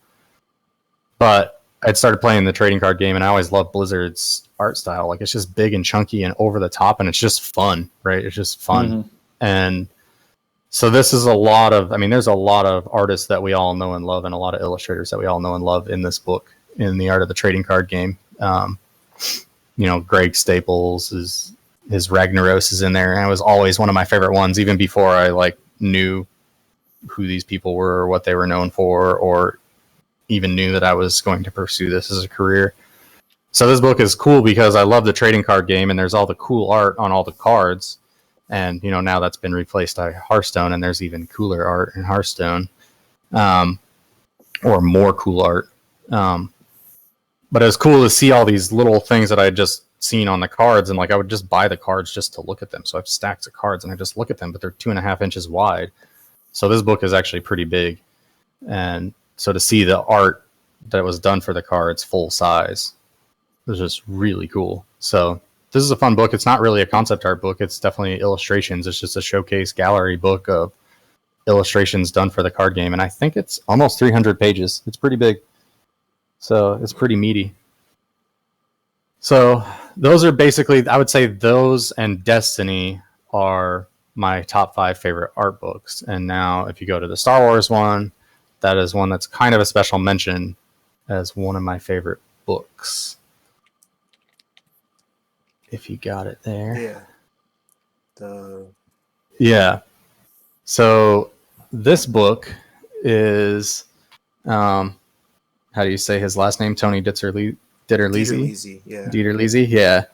Speaker 2: But I'd started playing the trading card game, and I always loved Blizzard's art style. Like, it's just big and chunky and over the top, and it's just fun, right? It's just fun. Mm-hmm. And So this is a lot of, I mean, there's a lot of artists that we all know and love, and a lot of illustrators that we all know and love in this book, in the art of the trading card game. Greg Staples his Ragnaros is in there, and it was always one of my favorite ones, even before I knew who these people were or what they were known for, or even knew that I was going to pursue this as a career. So this book is cool because I love the trading card game, and there's all the cool art on all the cards. And, now that's been replaced by Hearthstone, and there's even cooler art in Hearthstone, or more cool art. But it was cool to see all these little things that I had just seen on the cards, and I would just buy the cards just to look at them. So I have stacks of cards, and I just look at them, but they're 2.5 inches wide. So this book is actually pretty big. And so to see the art that was done for the cards full size was just really cool. So this is a fun book. It's not really a concept art book. It's definitely illustrations. It's just a showcase gallery book of illustrations done for the card game. And I think it's almost 300 pages. It's pretty big. So it's pretty meaty. So those are basically, I would say those and Destiny are my top 5 favorite art books. And now if you go to the Star Wars one, that is one that's kind of a special mention as one of my favorite books. If you got it there. Yeah. So this book is, how do you say his last name? Tony Ditterlizzi? Ditterlizzi, yeah.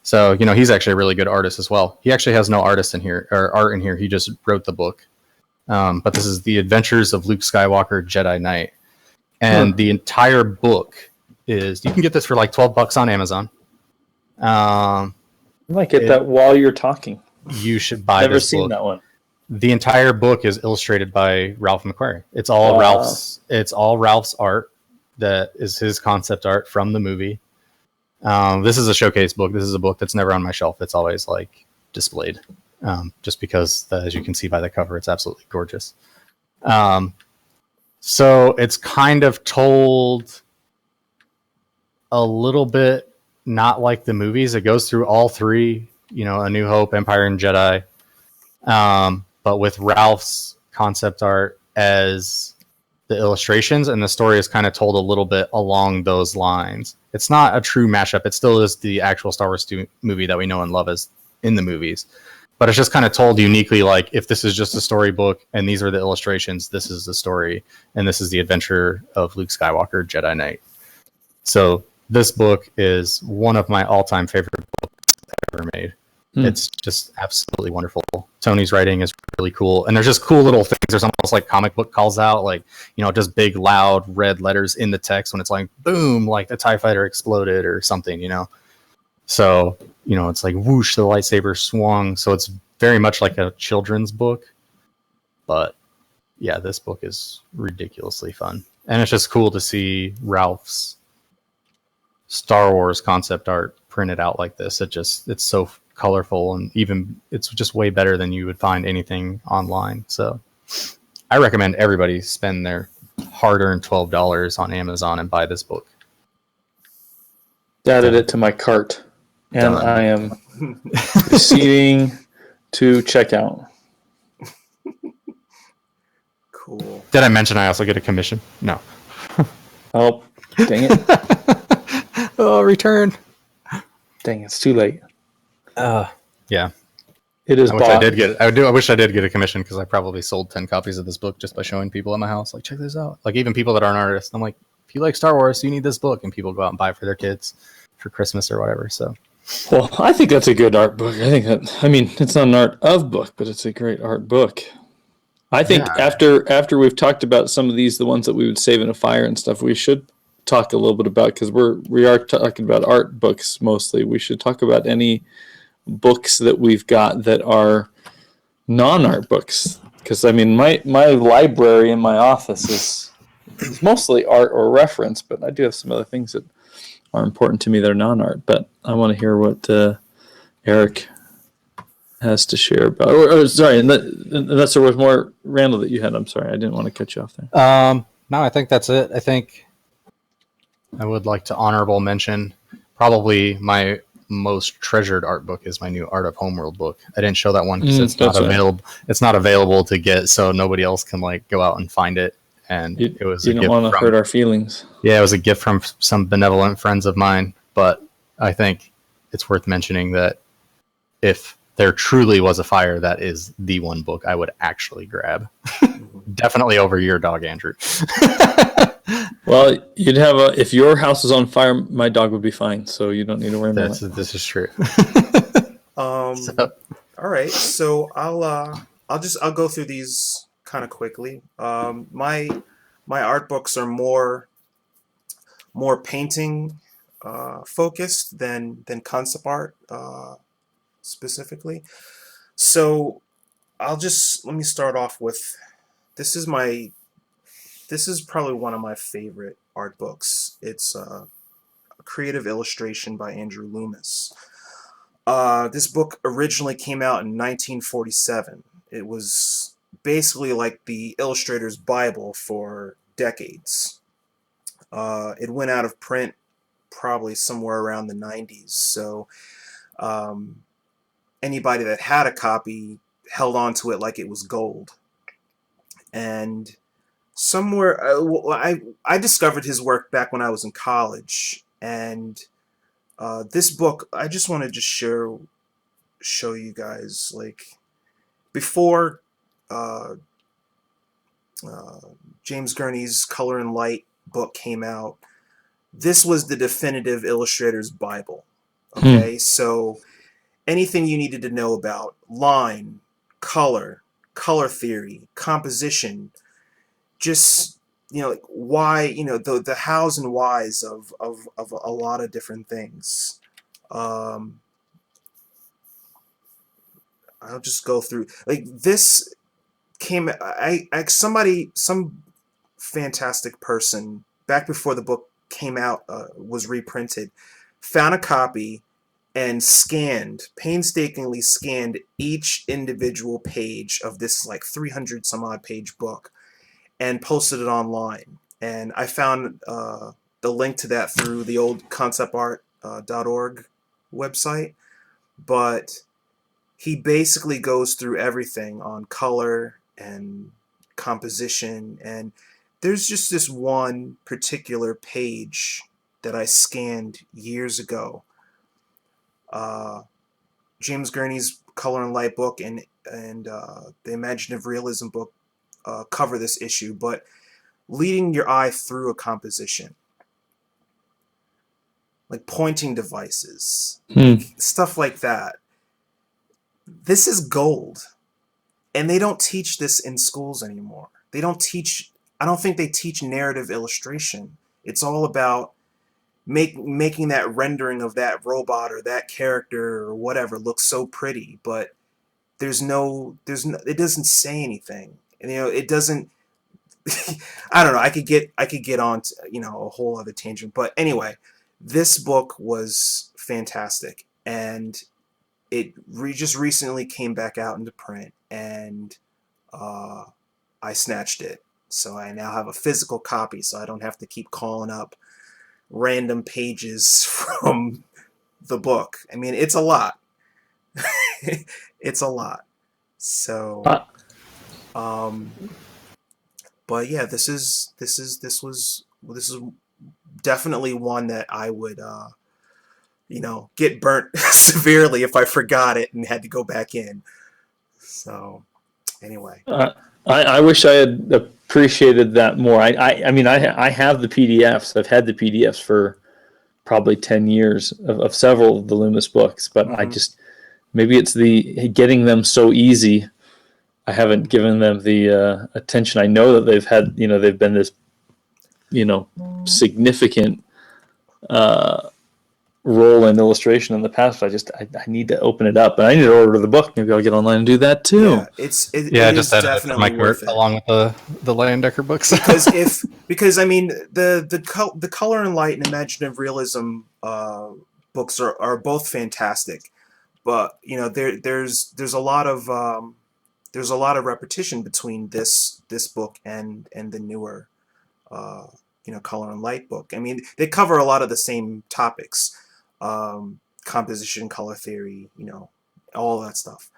Speaker 2: So, he's actually a really good artist as well. He actually has no artist in here, or art in here. He just wrote the book. But this is The Adventures of Luke Skywalker, Jedi Knight. And the entire book is, you can get this for $12 on Amazon.
Speaker 3: I might get that while you're talking.
Speaker 2: You should buy
Speaker 3: Never
Speaker 2: this
Speaker 3: seen
Speaker 2: book.
Speaker 3: That one.
Speaker 2: The entire book is illustrated by Ralph McQuarrie. It's all Ralph's art. That is his concept art from the movie. This is a showcase book. This is a book that's never on my shelf. It's always displayed, just because, as you can see by the cover, it's absolutely gorgeous. So it's kind of told a little bit not like the movies. It goes through all three, A New Hope, Empire, and Jedi, but with Ralph's concept art as the illustrations, and the story is kind of told a little bit along those lines. It's not a true mashup. It still is the actual Star Wars movie that we know and love as in the movies, but it's just kind of told uniquely. If this is just a storybook and these are the illustrations, this is the story, and this is the adventure of Luke Skywalker, Jedi Knight. So this book is one of my all-time favorite books ever made. It's just absolutely wonderful. Tony's writing is really cool, and there's just cool little things. There's almost comic book calls out, just big loud red letters in the text when it's boom, the TIE fighter exploded or something, So, it's whoosh, the lightsaber swung. So it's very much like a children's book. But yeah, this book is ridiculously fun. And it's just cool to see Ralph's Star Wars concept art printed out like this. It's so colorful, and even it's just way better than you would find anything online. So I recommend everybody spend their hard-earned $12 on Amazon and buy this book.
Speaker 3: Added it to my cart, and
Speaker 2: Done.
Speaker 3: I am proceeding to checkout.
Speaker 1: Cool.
Speaker 2: Did I mention I also get a commission? No.
Speaker 3: Oh, dang it.
Speaker 2: Oh, return.
Speaker 3: Dang, it's too late.
Speaker 2: Yeah.
Speaker 3: It is
Speaker 2: I
Speaker 3: bought.
Speaker 2: wish I did get a commission, because I probably sold 10 copies of this book just by showing people at my house, check this out. Even people that aren't artists. I'm if you like Star Wars, you need this book, and people go out and buy it for their kids for Christmas or whatever. So,
Speaker 3: Well, I think that's a good art book. It's not an art of book, but it's a great art book. I think after we've talked about some of these, the ones that we would save in a fire and stuff, we should talk a little bit about, because we are talking about art books mostly. We should talk about any books that we've got that are non-art books, because my library in my office is mostly art or reference, but I do have some other things that are important to me that are non-art. But I want to hear what Eric has to share about. Sorry, unless there was more, Randall, that you had. I'm sorry, I didn't want to cut you off there.
Speaker 2: No, I think that's it. I think I would like to honorable mention probably my most treasured art book is my new Art of Homeworld book. I didn't show that one because it's not
Speaker 3: Right.
Speaker 2: available. It's not available to get, so nobody else can like go out and find it. And it was
Speaker 3: You
Speaker 2: a
Speaker 3: don't
Speaker 2: gift
Speaker 3: want to
Speaker 2: from,
Speaker 3: hurt our feelings.
Speaker 2: yeah, it was a gift from some benevolent friends of mine. But I think it's worth mentioning that if there truly was a fire, that is the one book I would actually grab. Definitely over your dog, Andrew.
Speaker 3: Well, you'd have if your house is on fire, my dog would be fine, so you don't need to worry about it.
Speaker 2: This is true.
Speaker 1: All right, so I'll go through these kind of quickly. My art books are more painting focused than concept art specifically. So let me start off with this is probably one of my favorite art books. It's a creative illustration by Andrew Loomis. This book originally came out in 1947. It was basically like the illustrator's Bible for decades. It went out of print probably somewhere around the 90s. So anybody that had a copy held on to it like it was gold. And somewhere, I discovered his work back when I was in college. And this book, I just want to just show you guys, like, before James Gurney's Color and Light book came out, this was the definitive illustrator's Bible. Okay, so anything you needed to know about line, color theory, composition, just, like why, the hows and whys of a lot of different things. I'll just go through, like, this came, some fantastic person back before the book came out, was reprinted, found a copy and painstakingly scanned each individual page of this like 300 some odd page book and posted it online. And I found the link to that through the old conceptart.org website. But he basically goes through everything on color and composition. And there's just this one particular page that I scanned years ago. James Gurney's Color and Light book and the Imaginative Realism book cover this issue, but leading your eye through a composition, like pointing devices, stuff like that. This is gold, and they don't teach this in schools anymore. I don't think they teach narrative illustration. It's all about making that rendering of that robot or that character or whatever look so pretty, but it doesn't say anything. And, it doesn't. I don't know. I could get on to, a whole other tangent, but anyway, this book was fantastic, and it just recently came back out into print, and I snatched it. So I now have a physical copy, so I don't have to keep calling up random pages from the book. I mean, it's a lot. It's a lot. So, but yeah, this was definitely one that I would, get burnt severely if I forgot it and had to go back in. So, anyway.
Speaker 3: I wish I had appreciated that more. I mean, I have the PDFs. I've had the PDFs for probably 10 years of several of the Loomis books, but I just, maybe it's the getting them so easy. I haven't given them the attention. I know that they've had, they've been this, significant role in illustration in the past. But I need to open it up, and I need to order the book. Maybe I'll get online and do that too.
Speaker 1: Yeah, it
Speaker 2: just
Speaker 1: is
Speaker 2: added
Speaker 1: definitely
Speaker 2: it to my
Speaker 1: worth
Speaker 2: cart
Speaker 1: it.
Speaker 2: along with the Leyendecker books.
Speaker 1: because I mean the Color and Light and Imaginative Realism books are both fantastic, but there's a lot of repetition between this book and the newer Color and Light book. I mean, they cover a lot of the same topics. composition, color theory, all that stuff.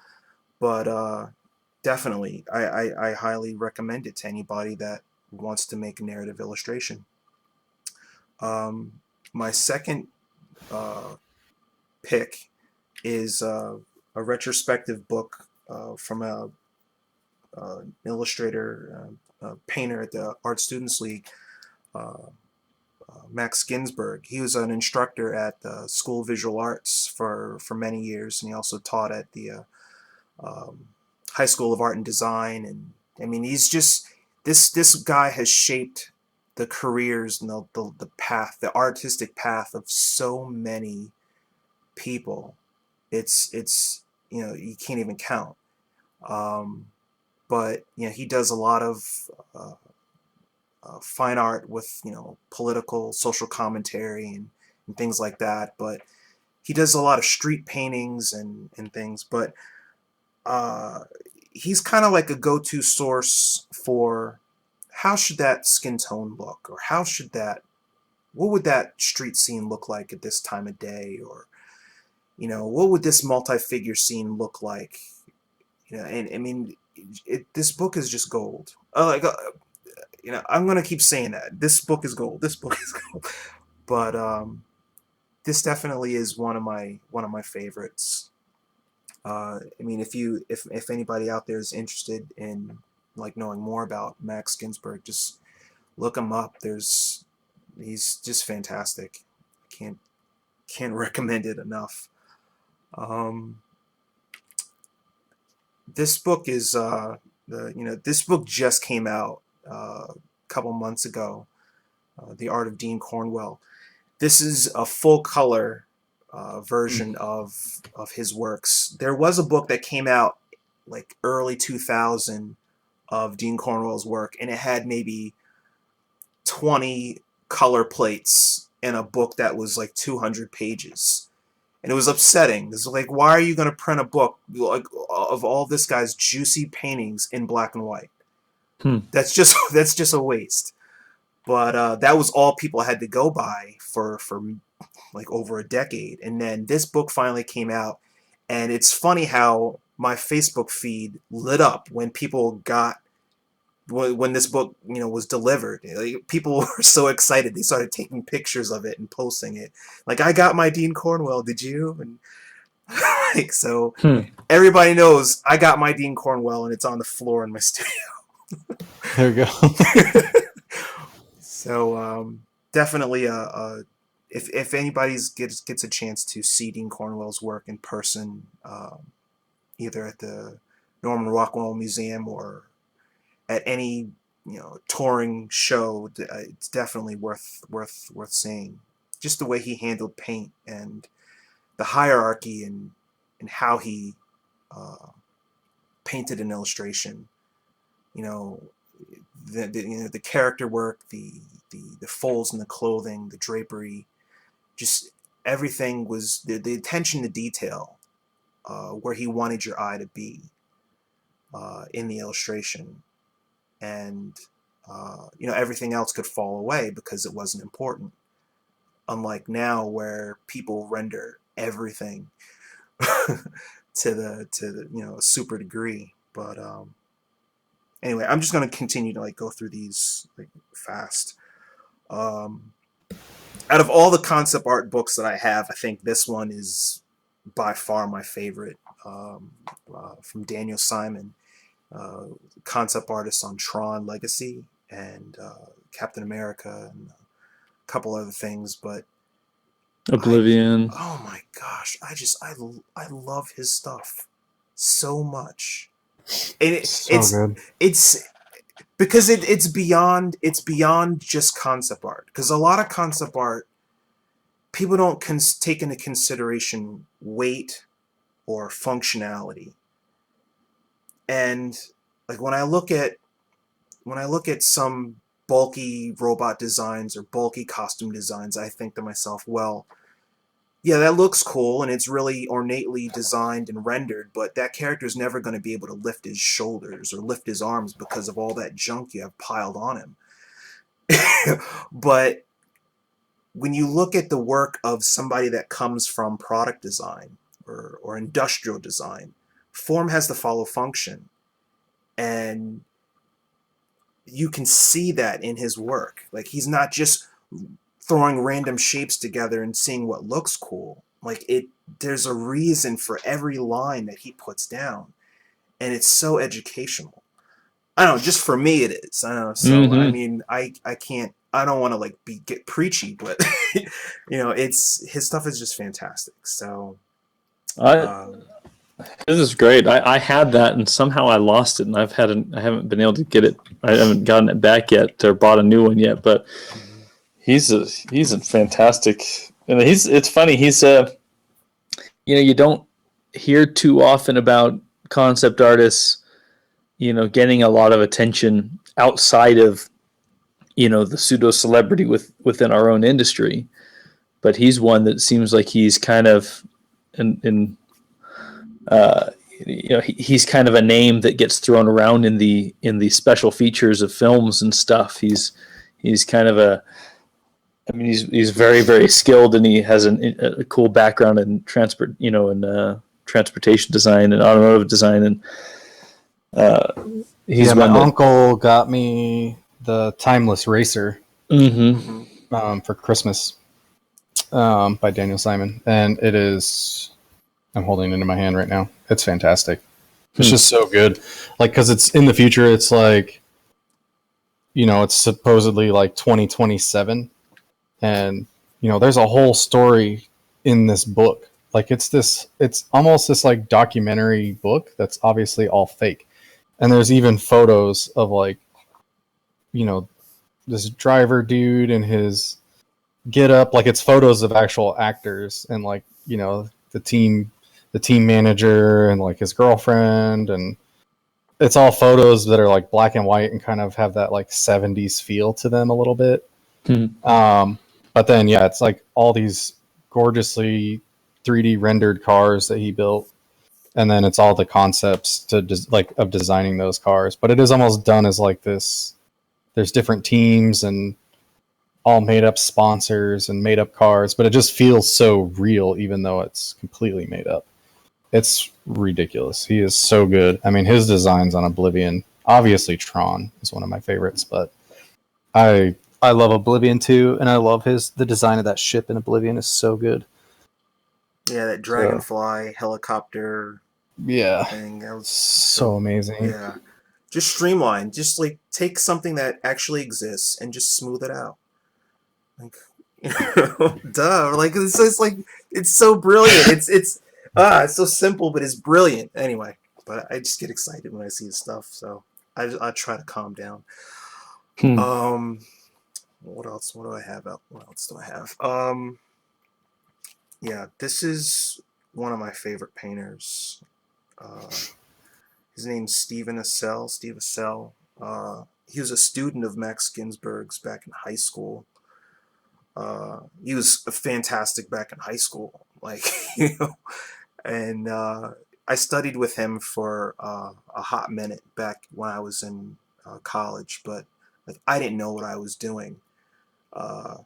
Speaker 1: But definitely, I highly recommend it to anybody that wants to make a narrative illustration. Um, my second uh, pick is a retrospective book from illustrator, painter at the Art Students League, uh, Max Ginsberg. He was an instructor at the School of Visual Arts for many years, and he also taught at the High School of Art and Design. And I mean, he's just this guy has shaped the careers and the path, the artistic path of so many people. It's you can't even count. Um, but he does a lot of uh, fine art with political, social commentary and things like that. But he does a lot of street paintings and things. But uh, he's kind of like a go-to source for how should that skin tone look, or what would that street scene look like at this time of day, or what would this multi-figure scene look like? And I mean, this book is just gold. I'm gonna keep saying that this book is gold. This book is gold. But this definitely is one of my favorites. I mean, if anybody out there is interested in like knowing more about Max Ginsberg, just look him up. He's just fantastic. Can't recommend it enough. Um, this book is this book just came out a couple months ago. The Art of Dean Cornwell. This is a full color version of his works. There was a book that came out like early 2000 of Dean Cornwell's work, and it had maybe 20 color plates in a book that was like 200 pages. And it was upsetting. It's like, why are you going to print a book like of all this guy's juicy paintings in black and white? That's just a waste. But that was all people had to go by for like over a decade. And then this book finally came out, and it's funny how my Facebook feed lit up when people got when this book was delivered. Like, people were so excited, they started taking pictures of it and posting it. Like, I got my Dean Cornwell, did you? And like, so everybody knows I got my Dean Cornwell, and it's on the floor in my studio.
Speaker 2: There you go.
Speaker 1: So definitely if anybody gets a chance to see Dean Cornwell's work in person, either at the Norman Rockwell Museum or at any touring show, it's definitely worth seeing. Just the way he handled paint and the hierarchy and how he painted an illustration. The character work, the folds in the clothing, the drapery, just everything was the attention to detail, where he wanted your eye to be in the illustration. And everything else could fall away because it wasn't important, unlike now where people render everything to the a super degree. But anyway, I'm just going to continue to like go through these like fast. Out of all the concept art books that I have, I think this one is by far my favorite, from Daniel Simon, concept artist on Tron Legacy and Captain America and a couple other things. But
Speaker 3: Oblivion.
Speaker 1: Oh my gosh, I love his stuff so much. And
Speaker 2: So good.
Speaker 1: it's because it's beyond just concept art. Because a lot of concept art, people don't take into consideration weight or functionality. And like when I look at some bulky robot designs or bulky costume designs, I think to myself, well, yeah, that looks cool and it's really ornately designed and rendered, but that character is never going to be able to lift his shoulders or lift his arms because of all that junk you have piled on him. But when you look at the work of somebody that comes from product design or industrial design, form has to follow function. And you can see that in his work. Like, he's not just throwing random shapes together and seeing what looks cool. Like, there's a reason for every line that he puts down, and it's so educational. I don't know, just for me it is. I don't know. So I
Speaker 3: Mm-hmm.
Speaker 1: mean, I can't. I don't want to like get preachy, but it's his stuff is just fantastic. So
Speaker 3: I
Speaker 1: um,
Speaker 3: This is great. I had that and somehow I lost it, and I haven't been able to get it. I haven't gotten it back yet or bought a new one yet. But he's a fantastic, and it's funny. You don't hear too often about concept artists, getting a lot of attention outside of the pseudo celebrity within our own industry. But he's one that seems like he's kind of in uh, he's kind of a name that gets thrown around in the special features of films and stuff. He's kind of I mean, he's very very skilled, and he has a cool background in transportation design and automotive design, and uh,
Speaker 2: Yeah,
Speaker 3: he's
Speaker 2: my
Speaker 3: one that.
Speaker 2: uncle got me the Timeless Racer
Speaker 3: Mm-hmm.
Speaker 1: mhm.
Speaker 2: for Christmas by Daniel Simon, and it is. I'm holding it in my hand right now. It's fantastic. It's
Speaker 3: Hmm.
Speaker 2: just so good, like because it's in the future. It's like it's supposedly like 2027, and there's a whole story in this book. Like it's almost this like documentary book that's obviously all fake, and there's even photos of like you know this driver dude and his get up, like it's photos of actual actors and like the team manager and like his girlfriend, and it's all photos that are like black and white and kind of have that like 70s feel to them a little bit.
Speaker 3: Hmm.
Speaker 2: um, but then yeah, it's like all these gorgeously 3D rendered cars that he built, and then it's all the concepts like of designing those cars, but it is almost done as like this. There's different teams and all made up sponsors and made up cars, but it just feels so real, even though it's completely made up. It's ridiculous. He is so good. I mean, his designs on Oblivion, obviously Tron is one of my favorites, but I love Oblivion too, and I love the design of that ship in Oblivion is so good.
Speaker 1: Yeah, that
Speaker 2: So
Speaker 1: dragonfly helicopter
Speaker 2: yeah,
Speaker 1: thing. That was
Speaker 2: so
Speaker 1: so,
Speaker 2: amazing.
Speaker 1: yeah. Just streamline. Just like take something that actually exists and just smooth it out. Like, duh. Like it's like it's so brilliant. It's so simple, but it's brilliant. Anyway, but I just get excited when I see his stuff. So I try to calm down.
Speaker 3: Hmm.
Speaker 1: Um, what else? What do I have out? What else do I have? Yeah, this is one of my favorite painters. Uh, his name's Stephen Assel. Steve Assel. He was a student of Max Ginsburg's back in high school. He was fantastic back in high school, like and I studied with him for a hot minute back when I was in college, but like I didn't know what I was doing. Uh,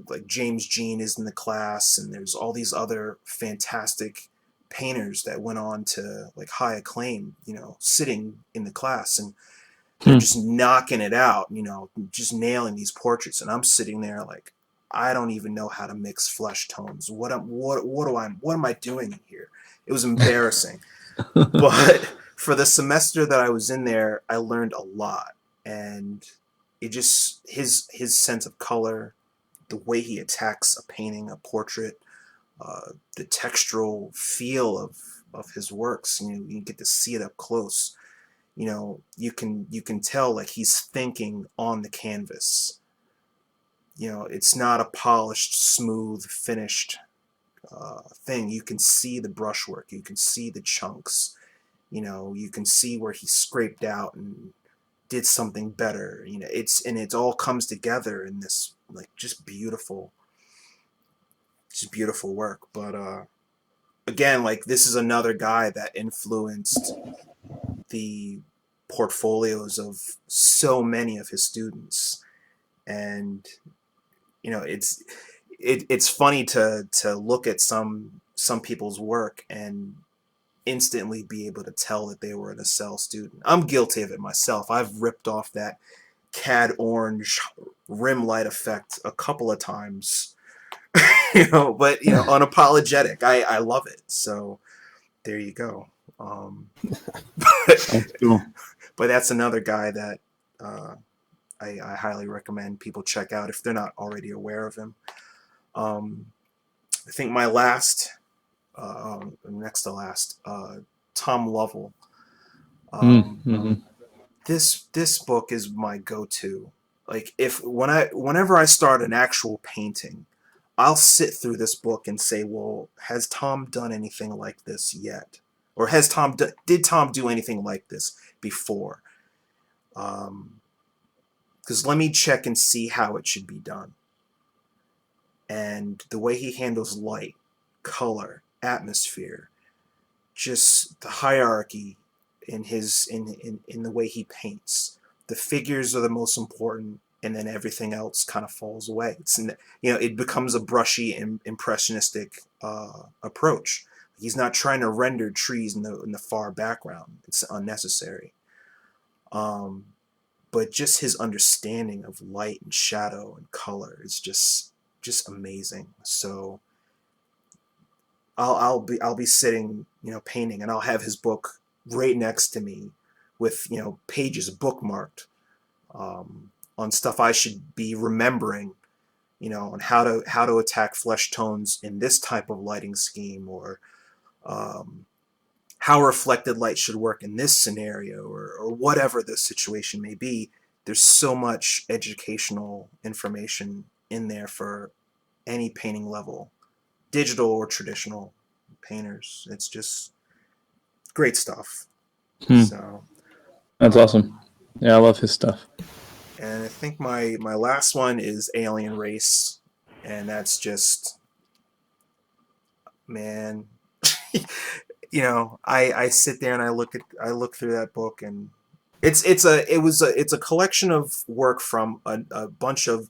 Speaker 1: like James Jean is in the class, and there's all these other fantastic painters that went on to like high acclaim, sitting in the class, and they're
Speaker 3: Hmm.
Speaker 1: just knocking it out, just nailing these portraits, and I'm sitting there like I don't even know how to mix flesh tones. What am I doing here? It was embarrassing. But for the semester that I was in there, I learned a lot, and it just his sense of color, the way he attacks a painting, a portrait, the textural feel of his works. You get to see it up close. You can tell like he's thinking on the canvas. It's not a polished, smooth, finished thing. You can see the brushwork. You can see the chunks. You can see where he scraped out and did something better. It all comes together in this like just beautiful work. But again, like this is another guy that influenced the portfolios of so many of his students, and it's funny to look at some people's work and instantly be able to tell that they were an Acel student. I'm guilty of it myself. I've ripped off that cad orange rim light effect a couple of times, but unapologetic. I love it. So there you go.
Speaker 3: That's cool.
Speaker 1: But that's another guy that I highly recommend people check out if they're not already aware of him. I think my next to last, Tom Lovell. This book is my go-to. Like whenever I start an actual painting, I'll sit through this book and say, well, has Tom done anything like this yet? Or did Tom do anything like this before? Because let me check and see how it should be done. And the way he handles light, color, atmosphere, just the hierarchy in the way he paints. The figures are the most important, and then everything else kind of falls away. It becomes a brushy and impressionistic approach. He's not trying to render trees in the far background. It's unnecessary. But just his understanding of light and shadow and color is just amazing. So I'll be sitting, painting, and I'll have his book right next to me with, pages bookmarked on stuff I should be remembering, on how to attack flesh tones in this type of lighting scheme, or how reflected light should work in this scenario, or whatever the situation may be. There's so much educational information in there for any painting level, digital or traditional painters. It's just great stuff. So
Speaker 3: that's awesome. Yeah, I love his stuff.
Speaker 1: And I think my last one is Alien Race, and that's just, man, I sit there and I look through that book, and it's a collection of work from a bunch of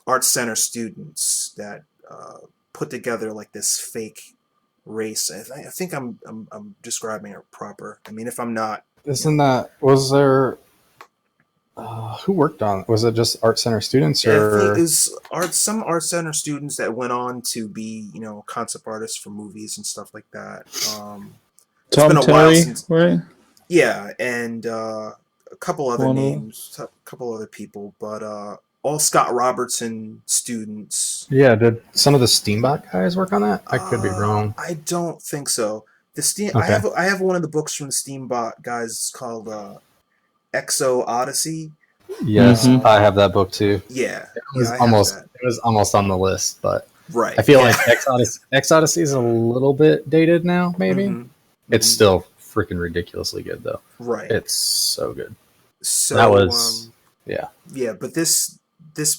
Speaker 1: art center students that put together like this fake race. I think I'm describing it proper. I mean, if I'm not,
Speaker 2: was there? Who worked on it? Was it just art center students, or
Speaker 1: I think it was some art center students that went on to be, concept artists for movies and stuff like that. It's
Speaker 3: Tom
Speaker 1: been a
Speaker 3: Terry,
Speaker 1: while since,
Speaker 3: right?
Speaker 1: Yeah, and a couple other names, a couple other people, but all Scott Robertson students.
Speaker 2: Yeah, did some of the Steambot guys work on that? I could be wrong.
Speaker 1: I don't think so.
Speaker 2: Okay.
Speaker 1: I have one of the books from the Steambot guys called Exo Odyssey.
Speaker 2: Yes, I have that book too.
Speaker 1: Yeah,
Speaker 2: it was almost on the list, but
Speaker 1: right.
Speaker 2: I feel like X Odyssey is a little bit dated now. Maybe it's still freaking ridiculously good though.
Speaker 1: Right,
Speaker 2: it's so good.
Speaker 1: So
Speaker 2: that was
Speaker 1: yeah. But this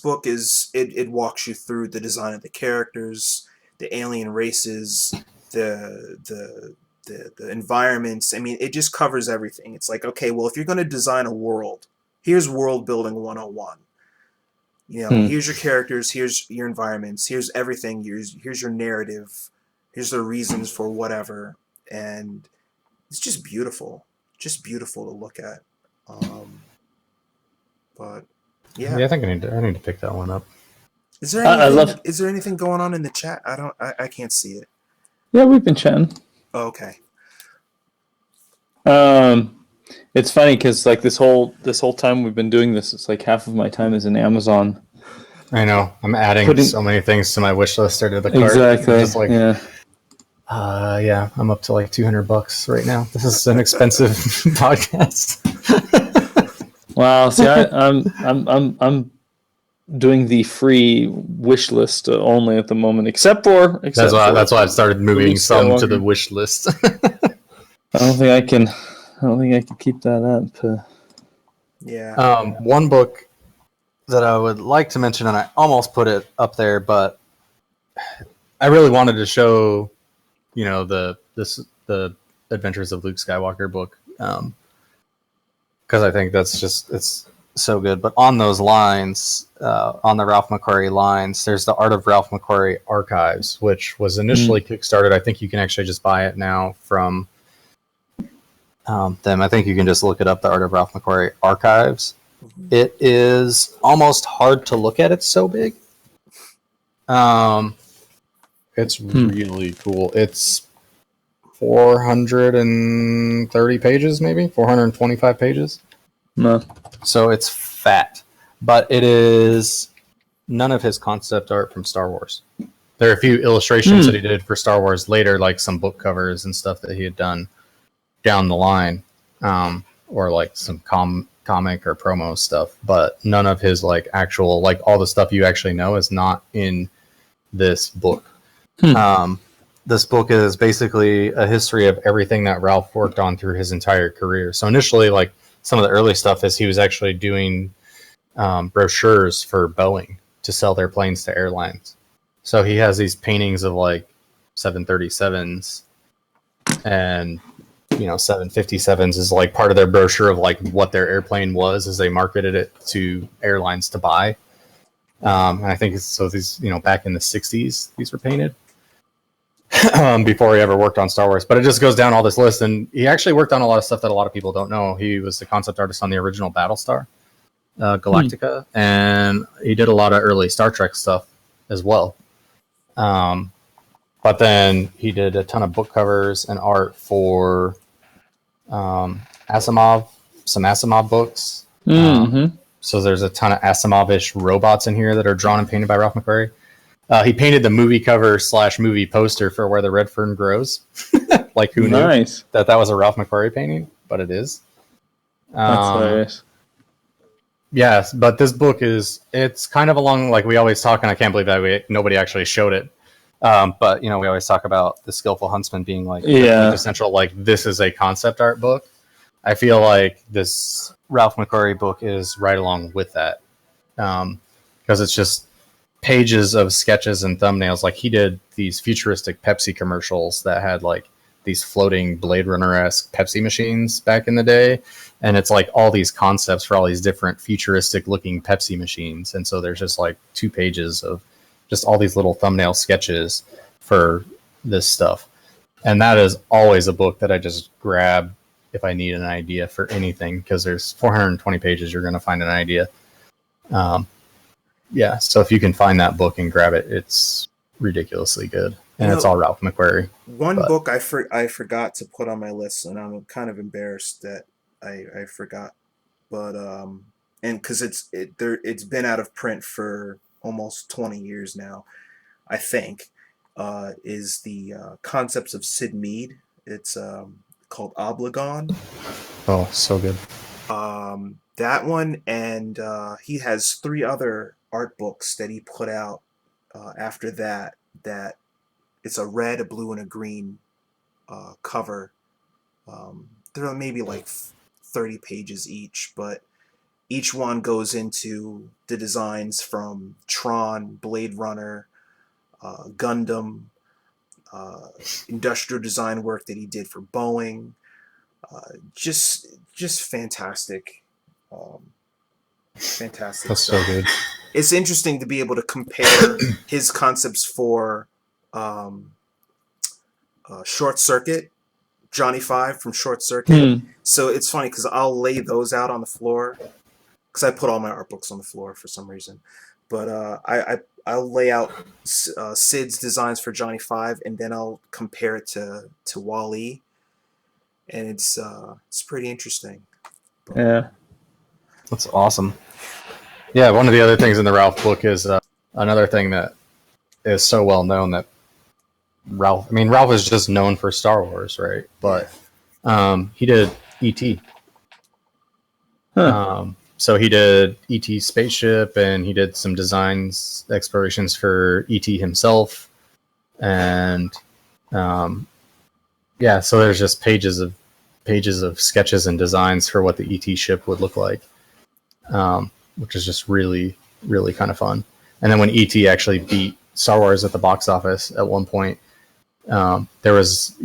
Speaker 1: book is it walks you through the design of the characters, the alien races, the environments. I mean, it just covers everything. It's like, okay, well, if you're going to design a world, here's world building 101. Here's your characters, here's your environments, here's everything, here's your narrative, here's the reasons for whatever, and it's just beautiful to look at. But yeah,
Speaker 2: I think I need to pick that one up.
Speaker 1: Is there anything going on in the chat? I can't see it.
Speaker 3: Yeah, we've been chatting.
Speaker 1: Oh, okay.
Speaker 3: It's funny because like this whole time we've been doing this, it's like half of my time is in Amazon.
Speaker 2: I know. I'm adding so many things to my wish list or to the cart.
Speaker 3: Exactly.
Speaker 2: Just like, yeah, I'm up to like $200 right now. This is an expensive podcast.
Speaker 3: Wow. See, I'm doing the free wish list only at the moment, except
Speaker 2: that's why I've started moving some to the wish list.
Speaker 3: I don't think I can keep that up.
Speaker 1: Yeah.
Speaker 2: One book that I would like to mention, and I almost put it up there, but I really wanted to show, the Adventures of Luke Skywalker book, because I think that's just so good. But on those lines, on the Ralph McQuarrie lines, there's the Art of Ralph McQuarrie Archives, which was initially Kickstarted. I think you can actually just buy it now from them. I think you can just look it up, the Art of Ralph McQuarrie Archives.
Speaker 1: Mhm.
Speaker 2: It is almost hard to look at. It's so big. It's really cool. It's 430 pages, maybe 425 pages.
Speaker 3: No.
Speaker 2: So it's fat, but it is none of his concept art from Star Wars. There are a few illustrations that he did for Star Wars later, like some book covers and stuff that he had done down the line, or like some comic or promo stuff. But none of his like actual, like all the stuff you actually know is not in this book. This book is basically a history of everything that Ralph worked on through his entire career. So initially, like some of the early stuff is he was actually doing brochures for Boeing to sell their planes to airlines. So he has these paintings of like 737s and 757s is like part of their brochure of like what their airplane was as they marketed it to airlines to buy. And I think these, back in the 60s, these were painted. Before he ever worked on Star Wars, but it just goes down all this list, and he actually worked on a lot of stuff that a lot of people don't know. He was the concept artist on the original Battlestar Galactica, and he did a lot of early Star Trek stuff as well. But then he did a ton of book covers and art for Asimov, some Asimov books. So there's a ton of Asimov-ish robots in here that are drawn and painted by Ralph McQuarrie. He painted the movie cover / movie poster for Where the Red Fern Grows. Like, who knew that was a Ralph McQuarrie painting? But it is.
Speaker 3: That's hilarious.
Speaker 2: Yes, but this book it's kind of along, like we always talk, and I can't believe that nobody actually showed it. But, we always talk about The Skillful Huntsman being like essential, like this is a concept art book. I feel like this Ralph McQuarrie book is right along with that. Because it's just pages of sketches and thumbnails. Like he did these futuristic Pepsi commercials that had like these floating Blade Runner-esque Pepsi machines back in the day. And it's like all these concepts for all these different futuristic looking Pepsi machines. And so there's just like 2 pages of just all these little thumbnail sketches for this stuff. And that is always a book that I just grab if I need an idea for anything, because there's 420 pages, you're going to find an idea. Yeah, so if you can find that book and grab it, it's ridiculously good. And it's all Ralph McQuarrie.
Speaker 1: One book I forgot to put on my list, and I'm kind of embarrassed that I forgot. But and because it's been out of print for almost 20 years now, I think, is the Concepts of Sid Mead. It's called Obligon.
Speaker 2: Oh, so good.
Speaker 1: That one, and he has 3 other art books that he put out after that it's a red, a blue, and a green cover. They're maybe like 30 pages each, but each one goes into the designs from Tron, Blade Runner, Gundam, industrial design work that he did for Boeing. Just fantastic. Fantastic.
Speaker 2: That's
Speaker 1: stuff.
Speaker 2: so good.
Speaker 1: It's interesting to be able to compare his concepts for Short Circuit, Johnny Five from Short Circuit. So it's funny because I'll lay those out on the floor, because I put all my art books on the floor for some reason. But I'll lay out Sid's designs for Johnny Five, and then I'll compare it to Wall-E, and it's pretty interesting. But,
Speaker 3: yeah,
Speaker 2: that's awesome. Yeah, one of the other things in the Ralph book is another thing that is so well known that Ralph is just known for Star Wars, right? But he did E.T. So he did E.T. spaceship, and he did some designs, explorations for E.T. himself. And yeah, so there's just pages of sketches and designs for what the E.T. ship would look like, which is just really, really kind of fun. And then when E.T. actually beat Star Wars at the box office at one point, there was,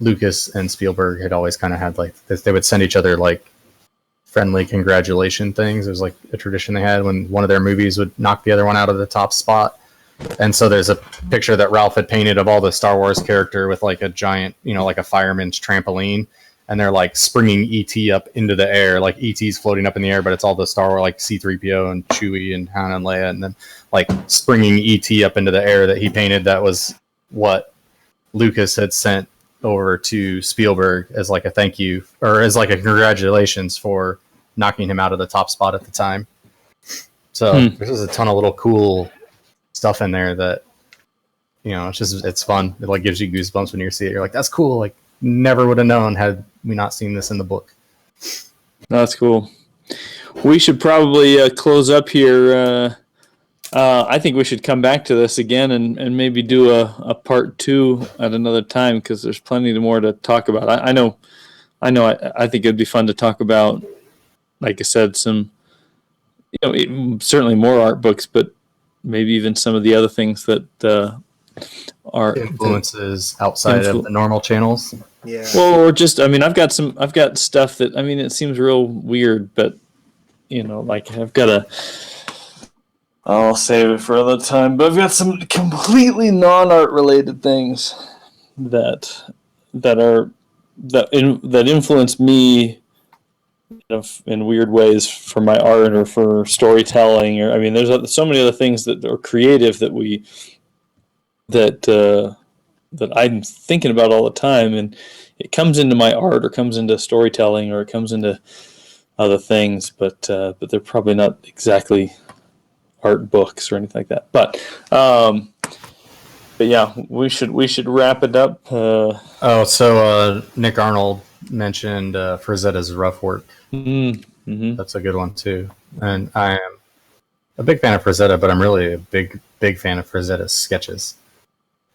Speaker 2: Lucas and Spielberg had always kind of had like, they would send each other like friendly congratulation things. It was like a tradition they had when one of their movies would knock the other one out of the top spot. And so there's a picture that Ralph had painted of all the Star Wars character with like a giant, like a fireman's trampoline. And they're like springing ET up into the air, like ET's floating up in the air, but it's all the Star Wars, like C-3PO and Chewie and Han and Leia, and then like springing ET up into the air that he painted. That was what Lucas had sent over to Spielberg as like a thank you, or as like a congratulations for knocking him out of the top spot at the time. So there's just a ton of little cool stuff in there that, it's fun. It like gives you goosebumps when you see it. You're like, that's cool. Like, never would have known had we not seen this in the book.
Speaker 3: That's cool. We should probably close up here. I think we should come back to this again and maybe do a part 2 at another time, because there's plenty more to talk about. I know. I think it'd be fun to talk about, like I said, some, certainly more art books, but maybe even some of the other things that are
Speaker 2: influences outside of the normal channels.
Speaker 1: Yeah.
Speaker 3: Well, or just, I've got stuff that, it seems real weird, but like I'll save it for another time, but I've got some completely non-art related things that influence me in weird ways for my art or for storytelling, or there's so many other things that are creative that I'm thinking about all the time, and it comes into my art or comes into storytelling or it comes into other things, but they're probably not exactly art books or anything like that. But yeah, we should wrap it up.
Speaker 2: Nick Arnold mentioned Frazetta's Rough Work.
Speaker 3: Mm-hmm.
Speaker 2: That's a good one too. And I am a big fan of Frazetta, but I'm really a big fan of Frazetta's sketches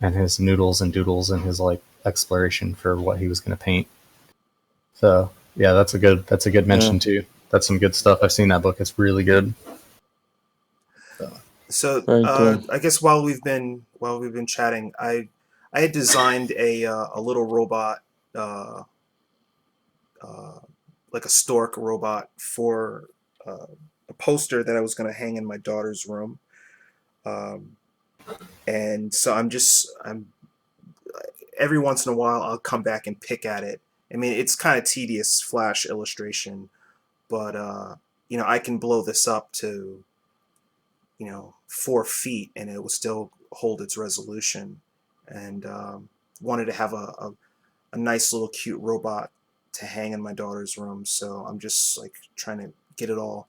Speaker 2: and his noodles and doodles and his like exploration for what he was going to paint. So yeah, that's a good mention too. That's some good stuff. I've seen that book. It's really good.
Speaker 1: So I guess while we've been chatting, I had designed a little robot, like a stork robot, for a poster that I was going to hang in my daughter's room. And so I'm every once in a while I'll come back and pick at it. It's kind of tedious Flash illustration, but I can blow this up to 4 feet and it will still hold its resolution. And wanted to have a nice little cute robot to hang in my daughter's room. So I'm just like trying to get it all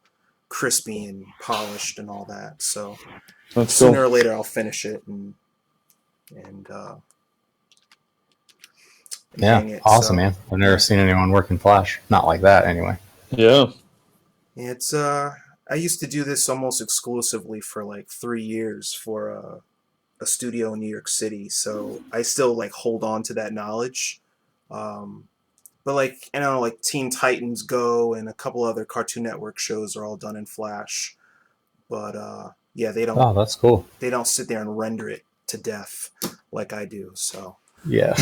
Speaker 1: crispy and polished and all that. So
Speaker 3: That's
Speaker 1: sooner
Speaker 3: cool.
Speaker 1: or later I'll finish it and
Speaker 2: yeah,
Speaker 1: hang it.
Speaker 2: awesome,
Speaker 1: So,
Speaker 2: man. I've never seen anyone work in Flash. Not like that, anyway.
Speaker 3: Yeah.
Speaker 1: it's I used to do this almost exclusively for like 3 years for a studio in New York City. So I still like hold on to that knowledge. But like, like Teen Titans Go and a couple other Cartoon Network shows are all done in Flash. But yeah, they don't.
Speaker 2: Oh, that's cool.
Speaker 1: They don't sit there and render it to death like I do. So
Speaker 2: Yeah.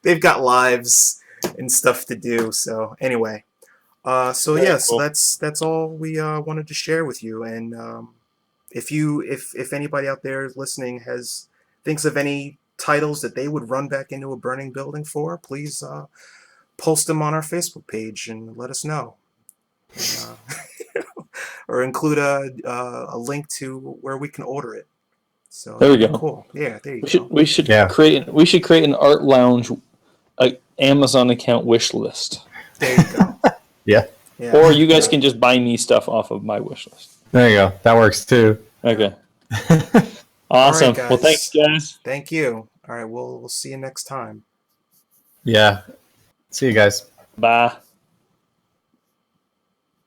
Speaker 1: they've got lives and stuff to do. So anyway, so yeah, so that's all we wanted to share with you. And if anybody out there listening thinks of any titles that they would run back into a burning building for, please post them on our Facebook page and let us know. Or include a link to where we can order it. So
Speaker 3: there we go.
Speaker 1: Cool. Yeah, there you
Speaker 3: go. We should create an art lounge, Amazon account wish list.
Speaker 1: There you go.
Speaker 2: Yeah.
Speaker 3: Or you guys can just buy me stuff off of my wish list.
Speaker 2: There you go. That works too.
Speaker 3: Okay. Awesome.
Speaker 1: Right,
Speaker 3: well, thanks, guys.
Speaker 1: Thank you. All right. We'll see you next time.
Speaker 2: Yeah. See you guys.
Speaker 3: Bye.